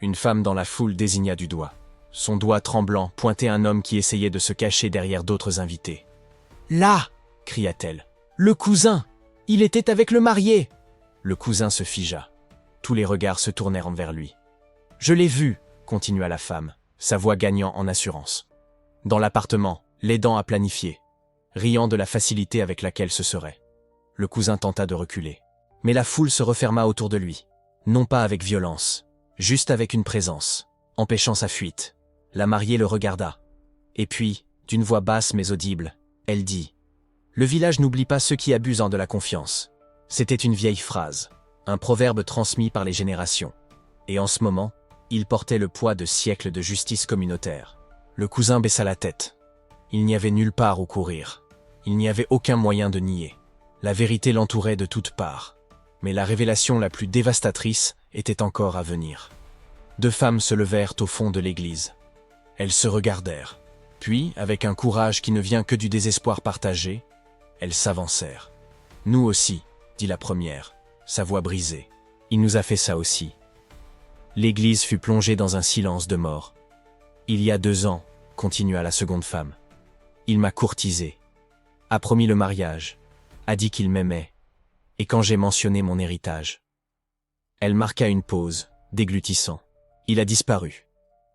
[SPEAKER 1] Une femme dans la foule désigna du doigt. Son doigt tremblant pointait un homme qui essayait de se cacher derrière d'autres invités. « Là !» cria-t-elle. « Le cousin ! Il était avec le marié !» Le cousin se figea. Tous les regards se tournèrent vers lui. « Je l'ai vu !» continua la femme, sa voix gagnant en assurance. Dans l'appartement, l'aidant à planifier, riant de la facilité avec laquelle ce serait. Le cousin tenta de reculer. Mais la foule se referma autour de lui. Non pas avec violence, juste avec une présence, empêchant sa fuite. La mariée le regarda. Et puis, d'une voix basse mais audible, elle dit « Le village n'oublie pas ceux qui abusent de la confiance. » C'était une vieille phrase, un proverbe transmis par les générations. Et en ce moment, il portait le poids de siècles de justice communautaire. Le cousin baissa la tête. Il n'y avait nulle part où courir. Il n'y avait aucun moyen de nier. La vérité l'entourait de toutes parts. Mais la révélation la plus dévastatrice était encore à venir. Deux femmes se levèrent au fond de l'église. Elles se regardèrent. Puis, avec un courage qui ne vient que du désespoir partagé, elles s'avancèrent. « Nous aussi, » dit la première, sa voix brisée. « Il nous a fait ça aussi. » L'église fut plongée dans un silence de mort. « Il y a 2 ans, » continua la seconde femme. « Il m'a courtisé, a promis le mariage, a dit qu'il m'aimait, et quand j'ai mentionné mon héritage. » Elle marqua une pause, déglutissant. « Il a disparu. »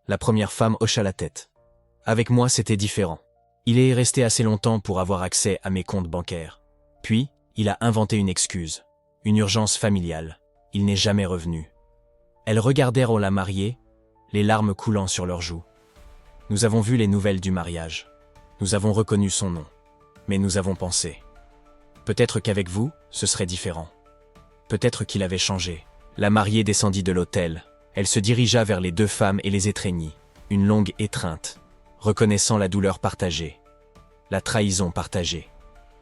[SPEAKER 1] La première femme hocha la tête. « Avec moi, c'était différent. Il est resté assez longtemps pour avoir accès à mes comptes bancaires. Puis, il a inventé une excuse, une urgence familiale. Il n'est jamais revenu. » Elles regardèrent la mariée, les larmes coulant sur leurs joues. « Nous avons vu les nouvelles du mariage. Nous avons reconnu son nom. Mais nous avons pensé. Peut-être qu'avec vous, ce serait différent. Peut-être qu'il avait changé. » La mariée descendit de l'autel. Elle se dirigea vers les 2 femmes et les étreignit. Une longue étreinte, reconnaissant la douleur partagée. La trahison partagée.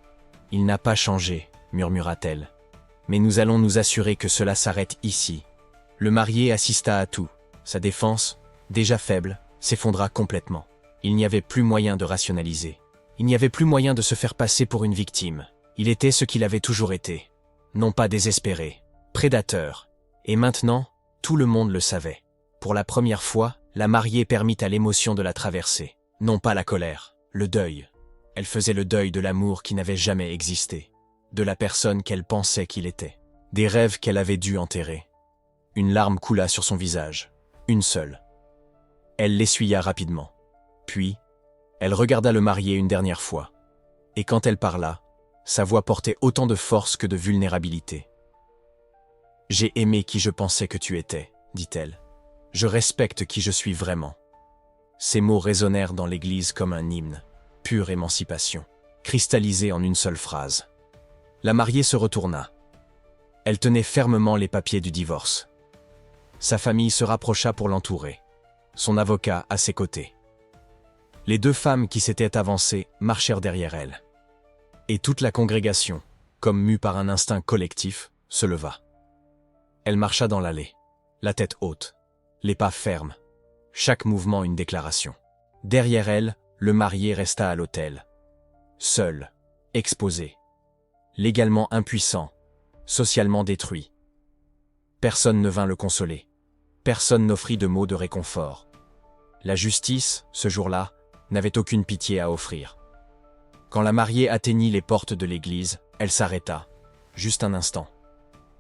[SPEAKER 1] « Il n'a pas changé, » murmura-t-elle. « Mais nous allons nous assurer que cela s'arrête ici. » Le marié assista à tout. Sa défense, déjà faible, s'effondra complètement. Il n'y avait plus moyen de rationaliser. Il n'y avait plus moyen de se faire passer pour une victime. Il était ce qu'il avait toujours été. Non pas désespéré, prédateur. Et maintenant, tout le monde le savait. Pour la première fois, la mariée permit à l'émotion de la traverser. Non pas la colère, le deuil. Elle faisait le deuil de l'amour qui n'avait jamais existé. De la personne qu'elle pensait qu'il était. Des rêves qu'elle avait dû enterrer. Une larme coula sur son visage. Une seule. Elle l'essuya rapidement. Puis, elle regarda le marié une dernière fois. Et quand elle parla, sa voix portait autant de force que de vulnérabilité. « J'ai aimé qui je pensais que tu étais, » dit-elle. « Je respecte qui je suis vraiment. » Ces mots résonnèrent dans l'église comme un hymne, pure émancipation, cristallisée en une seule phrase. La mariée se retourna. Elle tenait fermement les papiers du divorce. Sa famille se rapprocha pour l'entourer, son avocat à ses côtés. Les 2 femmes qui s'étaient avancées marchèrent derrière elle. Et toute la congrégation, comme mue par un instinct collectif, se leva. Elle marcha dans l'allée, la tête haute, les pas fermes, chaque mouvement une déclaration. Derrière elle, le marié resta à l'autel. Seul, exposé, légalement impuissant, socialement détruit. Personne ne vint le consoler. Personne n'offrit de mots de réconfort. La justice, ce jour-là, n'avait aucune pitié à offrir. Quand la mariée atteignit les portes de l'église, elle s'arrêta, juste un instant.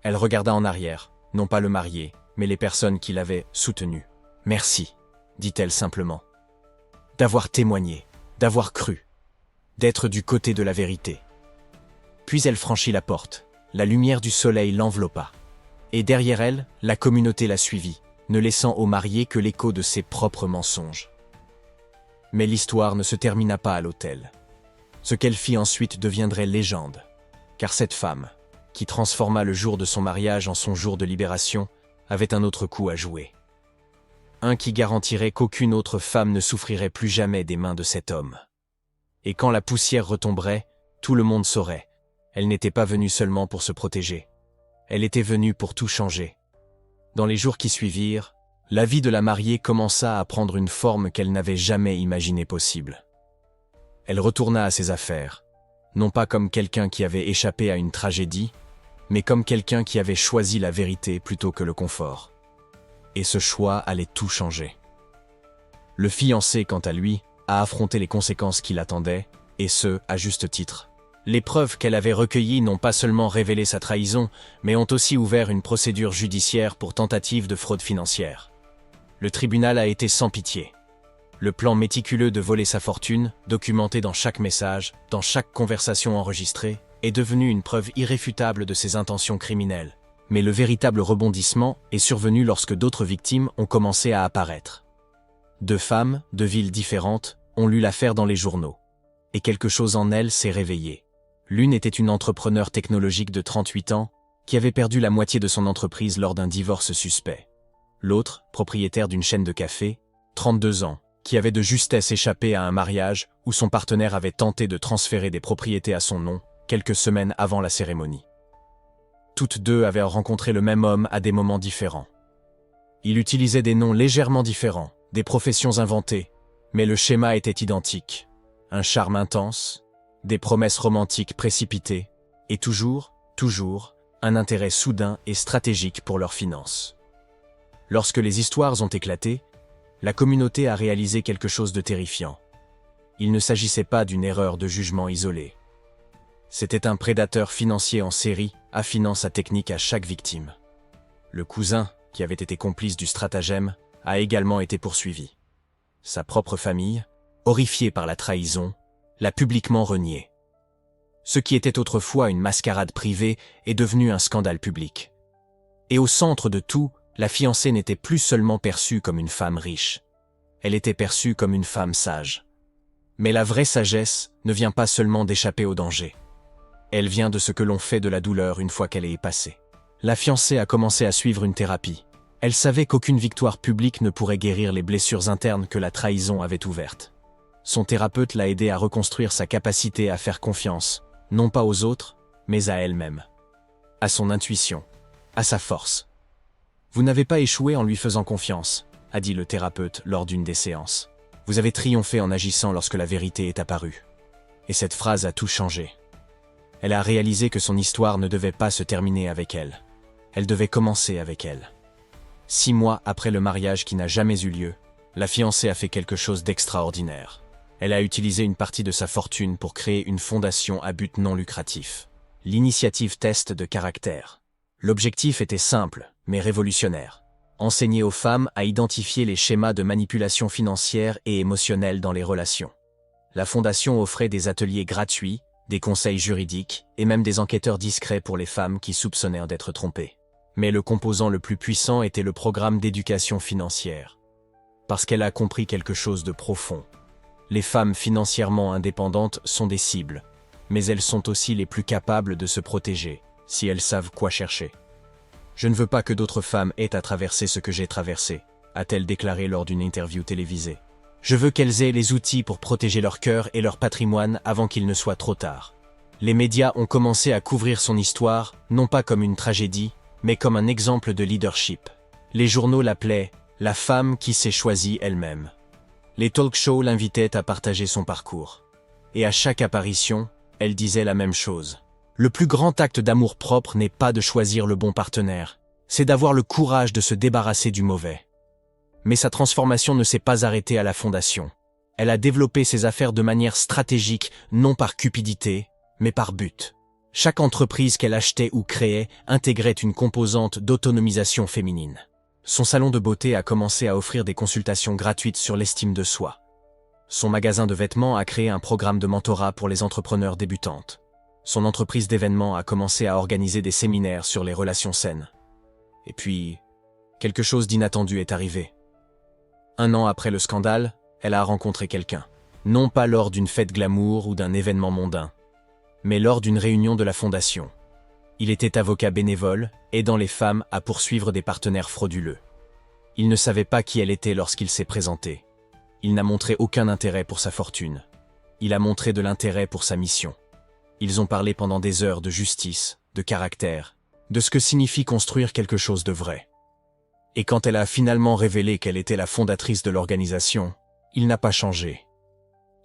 [SPEAKER 1] Elle regarda en arrière, non pas le marié, mais les personnes qui l'avaient soutenu. « Merci », dit-elle simplement. « D'avoir témoigné, d'avoir cru, d'être du côté de la vérité. » Puis elle franchit la porte. La lumière du soleil l'enveloppa. Et derrière elle, la communauté la suivit, ne laissant aux mariés que l'écho de ses propres mensonges. Mais l'histoire ne se termina pas à l'autel. Ce qu'elle fit ensuite deviendrait légende, car cette femme, qui transforma le jour de son mariage en son jour de libération, avait un autre coup à jouer. Un qui garantirait qu'aucune autre femme ne souffrirait plus jamais des mains de cet homme. Et quand la poussière retomberait, tout le monde saurait. Elle n'était pas venue seulement pour se protéger. Elle était venue pour tout changer. Dans les jours qui suivirent, la vie de la mariée commença à prendre une forme qu'elle n'avait jamais imaginée possible. Elle retourna à ses affaires, non pas comme quelqu'un qui avait échappé à une tragédie, mais comme quelqu'un qui avait choisi la vérité plutôt que le confort. Et ce choix allait tout changer. Le fiancé, quant à lui, a affronté les conséquences qui l'attendaient, et ce, à juste titre. Les preuves qu'elle avait recueillies n'ont pas seulement révélé sa trahison, mais ont aussi ouvert une procédure judiciaire pour tentative de fraude financière. Le tribunal a été sans pitié. Le plan méticuleux de voler sa fortune, documenté dans chaque message, dans chaque conversation enregistrée, est devenu une preuve irréfutable de ses intentions criminelles. Mais le véritable rebondissement est survenu lorsque d'autres victimes ont commencé à apparaître. 2 femmes, de villes différentes, ont lu l'affaire dans les journaux. Et quelque chose en elles s'est réveillé. L'une était une entrepreneure technologique de 38 ans, qui avait perdu la moitié de son entreprise lors d'un divorce suspect. L'autre, propriétaire d'une chaîne de café, 32 ans, qui avait de justesse échappé à un mariage où son partenaire avait tenté de transférer des propriétés à son nom, quelques semaines avant la cérémonie. Toutes 2 avaient rencontré le même homme à des moments différents. Il utilisait des noms légèrement différents, des professions inventées, mais le schéma était identique. Un charme intense, des promesses romantiques précipitées, et toujours, un intérêt soudain et stratégique pour leurs finances. Lorsque les histoires ont éclaté, la communauté a réalisé quelque chose de terrifiant. Il ne s'agissait pas d'une erreur de jugement isolée. C'était un prédateur financier en série, affinant sa technique à chaque victime. Le cousin, qui avait été complice du stratagème, a également été poursuivi. Sa propre famille, horrifiée par la trahison, l'a publiquement renié. Ce qui était autrefois une mascarade privée est devenu un scandale public. Et au centre de tout, la fiancée n'était plus seulement perçue comme une femme riche. Elle était perçue comme une femme sage. Mais la vraie sagesse ne vient pas seulement d'échapper au danger. Elle vient de ce que l'on fait de la douleur une fois qu'elle est passée. La fiancée a commencé à suivre une thérapie. Elle savait qu'aucune victoire publique ne pourrait guérir les blessures internes que la trahison avait ouvertes. Son thérapeute l'a aidée à reconstruire sa capacité à faire confiance, non pas aux autres, mais à elle-même. À son intuition, à sa force. « Vous n'avez pas échoué en lui faisant confiance », a dit le thérapeute lors d'une des séances. « Vous avez triomphé en agissant lorsque la vérité est apparue. » Et cette phrase a tout changé. Elle a réalisé que son histoire ne devait pas se terminer avec elle. Elle devait commencer avec elle. 6 mois après le mariage qui n'a jamais eu lieu, la fiancée a fait quelque chose d'extraordinaire. Elle a utilisé une partie de sa fortune pour créer une fondation à but non lucratif. L'initiative Test de caractère. L'objectif était simple, mais révolutionnaire. Enseigner aux femmes à identifier les schémas de manipulation financière et émotionnelle dans les relations. La fondation offrait des ateliers gratuits, des conseils juridiques et même des enquêteurs discrets pour les femmes qui soupçonnaient d'être trompées. Mais le composant le plus puissant était le programme d'éducation financière. Parce qu'elle a compris quelque chose de profond. Les femmes financièrement indépendantes sont des cibles, mais elles sont aussi les plus capables de se protéger, si elles savent quoi chercher. « Je ne veux pas que d'autres femmes aient à traverser ce que j'ai traversé », a-t-elle déclaré lors d'une interview télévisée. « Je veux qu'elles aient les outils pour protéger leur cœur et leur patrimoine avant qu'il ne soit trop tard. » Les médias ont commencé à couvrir son histoire, non pas comme une tragédie, mais comme un exemple de leadership. Les journaux l'appelaient « la femme qui s'est choisie elle-même ». Les talk-shows l'invitaient à partager son parcours. Et à chaque apparition, elle disait la même chose. Le plus grand acte d'amour-propre n'est pas de choisir le bon partenaire, c'est d'avoir le courage de se débarrasser du mauvais. Mais sa transformation ne s'est pas arrêtée à la fondation. Elle a développé ses affaires de manière stratégique, non par cupidité, mais par but. Chaque entreprise qu'elle achetait ou créait intégrait une composante d'autonomisation féminine. Son salon de beauté a commencé à offrir des consultations gratuites sur l'estime de soi. Son magasin de vêtements a créé un programme de mentorat pour les entrepreneurs débutantes. Son entreprise d'événements a commencé à organiser des séminaires sur les relations saines. Et puis, quelque chose d'inattendu est arrivé. 1 an après le scandale, elle a rencontré quelqu'un. Non pas lors d'une fête glamour ou d'un événement mondain, mais lors d'une réunion de la fondation. Il était avocat bénévole, aidant les femmes à poursuivre des partenaires frauduleux. Il ne savait pas qui elle était lorsqu'il s'est présenté. Il n'a montré aucun intérêt pour sa fortune. Il a montré de l'intérêt pour sa mission. Ils ont parlé pendant des heures de justice, de caractère, de ce que signifie construire quelque chose de vrai. Et quand elle a finalement révélé qu'elle était la fondatrice de l'organisation, il n'a pas changé.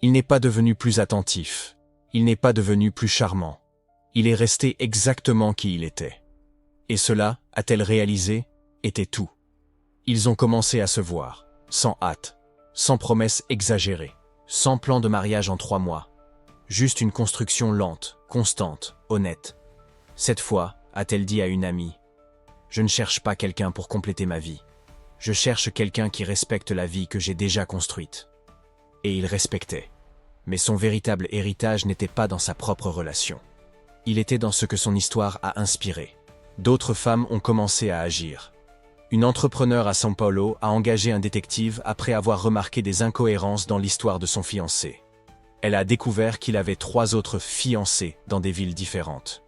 [SPEAKER 1] Il n'est pas devenu plus attentif. Il n'est pas devenu plus charmant. Il est resté exactement qui il était. Et cela, a-t-elle réalisé, était tout. Ils ont commencé à se voir, sans hâte, sans promesses exagérées, sans plan de mariage en 3 mois. Juste une construction lente, constante, honnête. Cette fois, a-t-elle dit à une amie, « Je ne cherche pas quelqu'un pour compléter ma vie. Je cherche quelqu'un qui respecte la vie que j'ai déjà construite. » Et il respectait. Mais son véritable héritage n'était pas dans sa propre relation. Il était dans ce que son histoire a inspiré. D'autres femmes ont commencé à agir. Une entrepreneure à São Paulo a engagé un détective après avoir remarqué des incohérences dans l'histoire de son fiancé. Elle a découvert qu'il avait 3 autres fiancés dans des villes différentes.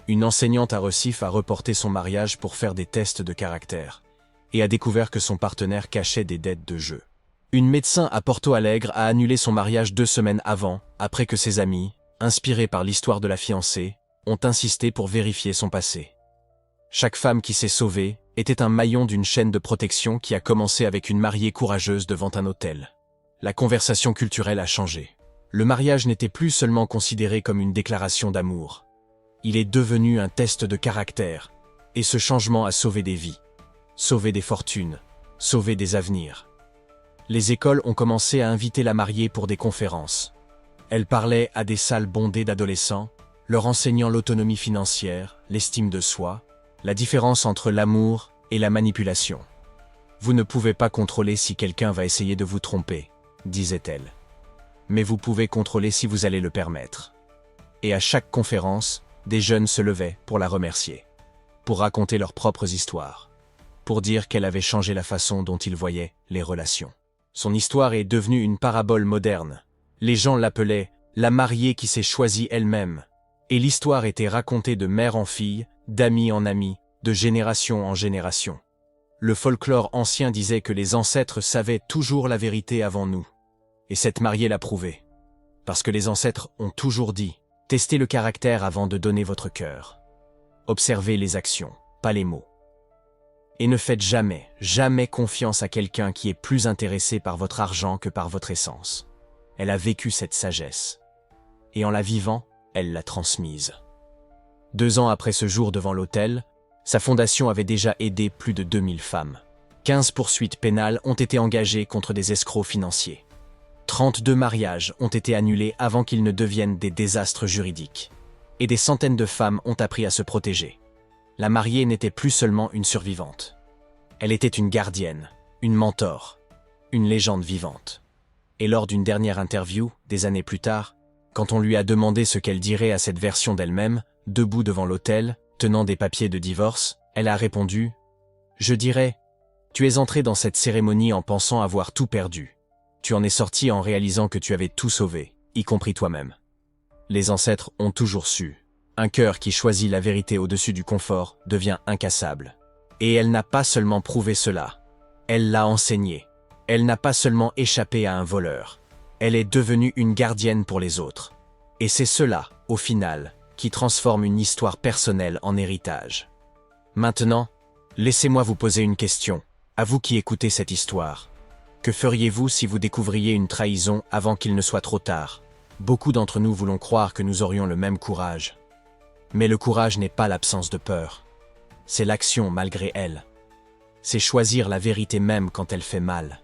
[SPEAKER 1] Une enseignante à Recife a reporté son mariage pour faire des tests de caractère et a découvert que son partenaire cachait des dettes de jeu. Une médecin à Porto Alegre a annulé son mariage 2 semaines avant, après que ses amis, inspirés par l'histoire de la fiancée, ont insisté pour vérifier son passé. Chaque femme qui s'est sauvée était un maillon d'une chaîne de protection qui a commencé avec une mariée courageuse devant un hôtel. La conversation culturelle a changé. Le mariage n'était plus seulement considéré comme une déclaration d'amour. Il est devenu un test de caractère, et ce changement a sauvé des vies, sauvé des fortunes, sauvé des avenirs. Les écoles ont commencé à inviter la mariée pour des conférences. Elle parlait à des salles bondées d'adolescents, leur enseignant l'autonomie financière, l'estime de soi, la différence entre l'amour et la manipulation. Vous ne pouvez pas contrôler si quelqu'un va essayer de vous tromper, disait-elle. Mais vous pouvez contrôler si vous allez le permettre. Et à chaque conférence, des jeunes se levaient pour la remercier, pour raconter leurs propres histoires, pour dire qu'elle avait changé la façon dont ils voyaient les relations. Son histoire est devenue une parabole moderne. Les gens l'appelaient « la mariée qui s'est choisie elle-même ». Et l'histoire était racontée de mère en fille, d'ami en ami, de génération en génération. Le folklore ancien disait que les ancêtres savaient toujours la vérité avant nous. Et cette mariée l'a prouvé. Parce que les ancêtres ont toujours dit « testez le caractère avant de donner votre cœur ». Observez les actions, pas les mots. Et ne faites jamais, jamais confiance à quelqu'un qui est plus intéressé par votre argent que par votre essence. Elle a vécu cette sagesse. Et en la vivant, elle l'a transmise. 2 ans après ce jour devant l'autel, sa fondation avait déjà aidé plus de 2000 femmes. 15 poursuites pénales ont été engagées contre des escrocs financiers. 32 mariages ont été annulés avant qu'ils ne deviennent des désastres juridiques. Et des centaines de femmes ont appris à se protéger. La mariée n'était plus seulement une survivante. Elle était une gardienne, une mentor, une légende vivante. Et lors d'une dernière interview, des années plus tard, quand on lui a demandé ce qu'elle dirait à cette version d'elle-même, debout devant l'autel, tenant des papiers de divorce, elle a répondu « Je dirais, tu es entré dans cette cérémonie en pensant avoir tout perdu. Tu en es sorti en réalisant que tu avais tout sauvé, y compris toi-même. » Les ancêtres ont toujours su. Un cœur qui choisit la vérité au-dessus du confort devient incassable. Et elle n'a pas seulement prouvé cela, elle l'a enseigné. Elle n'a pas seulement échappé à un voleur, elle est devenue une gardienne pour les autres. Et c'est cela, au final, qui transforme une histoire personnelle en héritage. Maintenant, laissez-moi vous poser une question, à vous qui écoutez cette histoire. Que feriez-vous si vous découvriez une trahison avant qu'il ne soit trop tard? Beaucoup d'entre nous voulons croire que nous aurions le même courage. Mais le courage n'est pas l'absence de peur. C'est l'action malgré elle. C'est choisir la vérité même quand elle fait mal.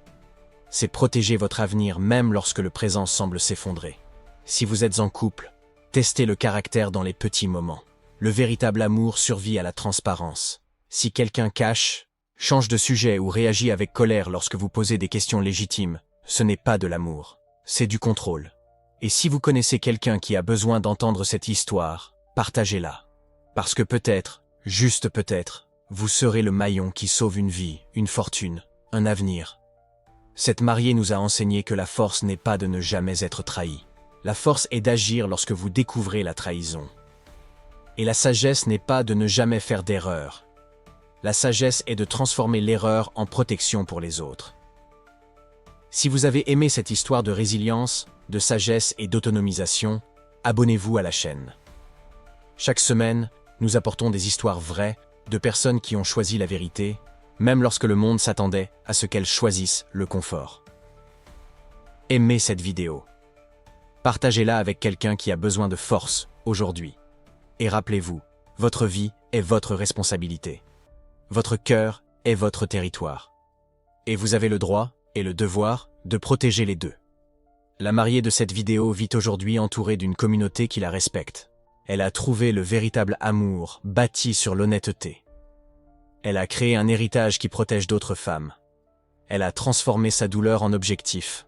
[SPEAKER 1] C'est protéger votre avenir même lorsque le présent semble s'effondrer. Si vous êtes en couple, testez le caractère dans les petits moments. Le véritable amour survit à la transparence. Si quelqu'un cache, change de sujet ou réagit avec colère lorsque vous posez des questions légitimes, ce n'est pas de l'amour, c'est du contrôle. Et si vous connaissez quelqu'un qui a besoin d'entendre cette histoire, partagez-la. Parce que peut-être, juste peut-être, Vous serez le maillon qui sauve une vie, une fortune, un avenir. Cette mariée nous a enseigné que la force n'est pas de ne jamais être trahi. La force est d'agir lorsque vous découvrez la trahison. Et la sagesse n'est pas de ne jamais faire d'erreur. La sagesse est de transformer l'erreur en protection pour les autres. Si vous avez aimé cette histoire de résilience, de sagesse et d'autonomisation, abonnez-vous à la chaîne. Chaque semaine, nous apportons des histoires vraies de personnes qui ont choisi la vérité, même lorsque le monde s'attendait à ce qu'elles choisissent le confort. Aimez cette vidéo. Partagez-la avec quelqu'un qui a besoin de force aujourd'hui. Et rappelez-vous, votre vie est votre responsabilité. Votre cœur est votre territoire. Et vous avez le droit et le devoir de protéger les deux. La mariée de cette vidéo vit aujourd'hui entourée d'une communauté qui la respecte. Elle a trouvé le véritable amour bâti sur l'honnêteté. Elle a créé un héritage qui protège d'autres femmes. Elle a transformé sa douleur en objectif.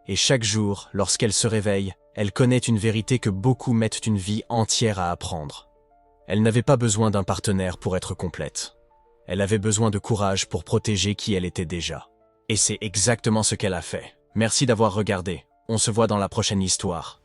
[SPEAKER 1] Et chaque jour, lorsqu'elle se réveille, elle connaît une vérité que beaucoup mettent une vie entière à apprendre. Elle n'avait pas besoin d'un partenaire pour être complète. Elle avait besoin de courage pour protéger qui elle était déjà. Et c'est exactement ce qu'elle a fait. Merci d'avoir regardé. On se voit dans la prochaine histoire.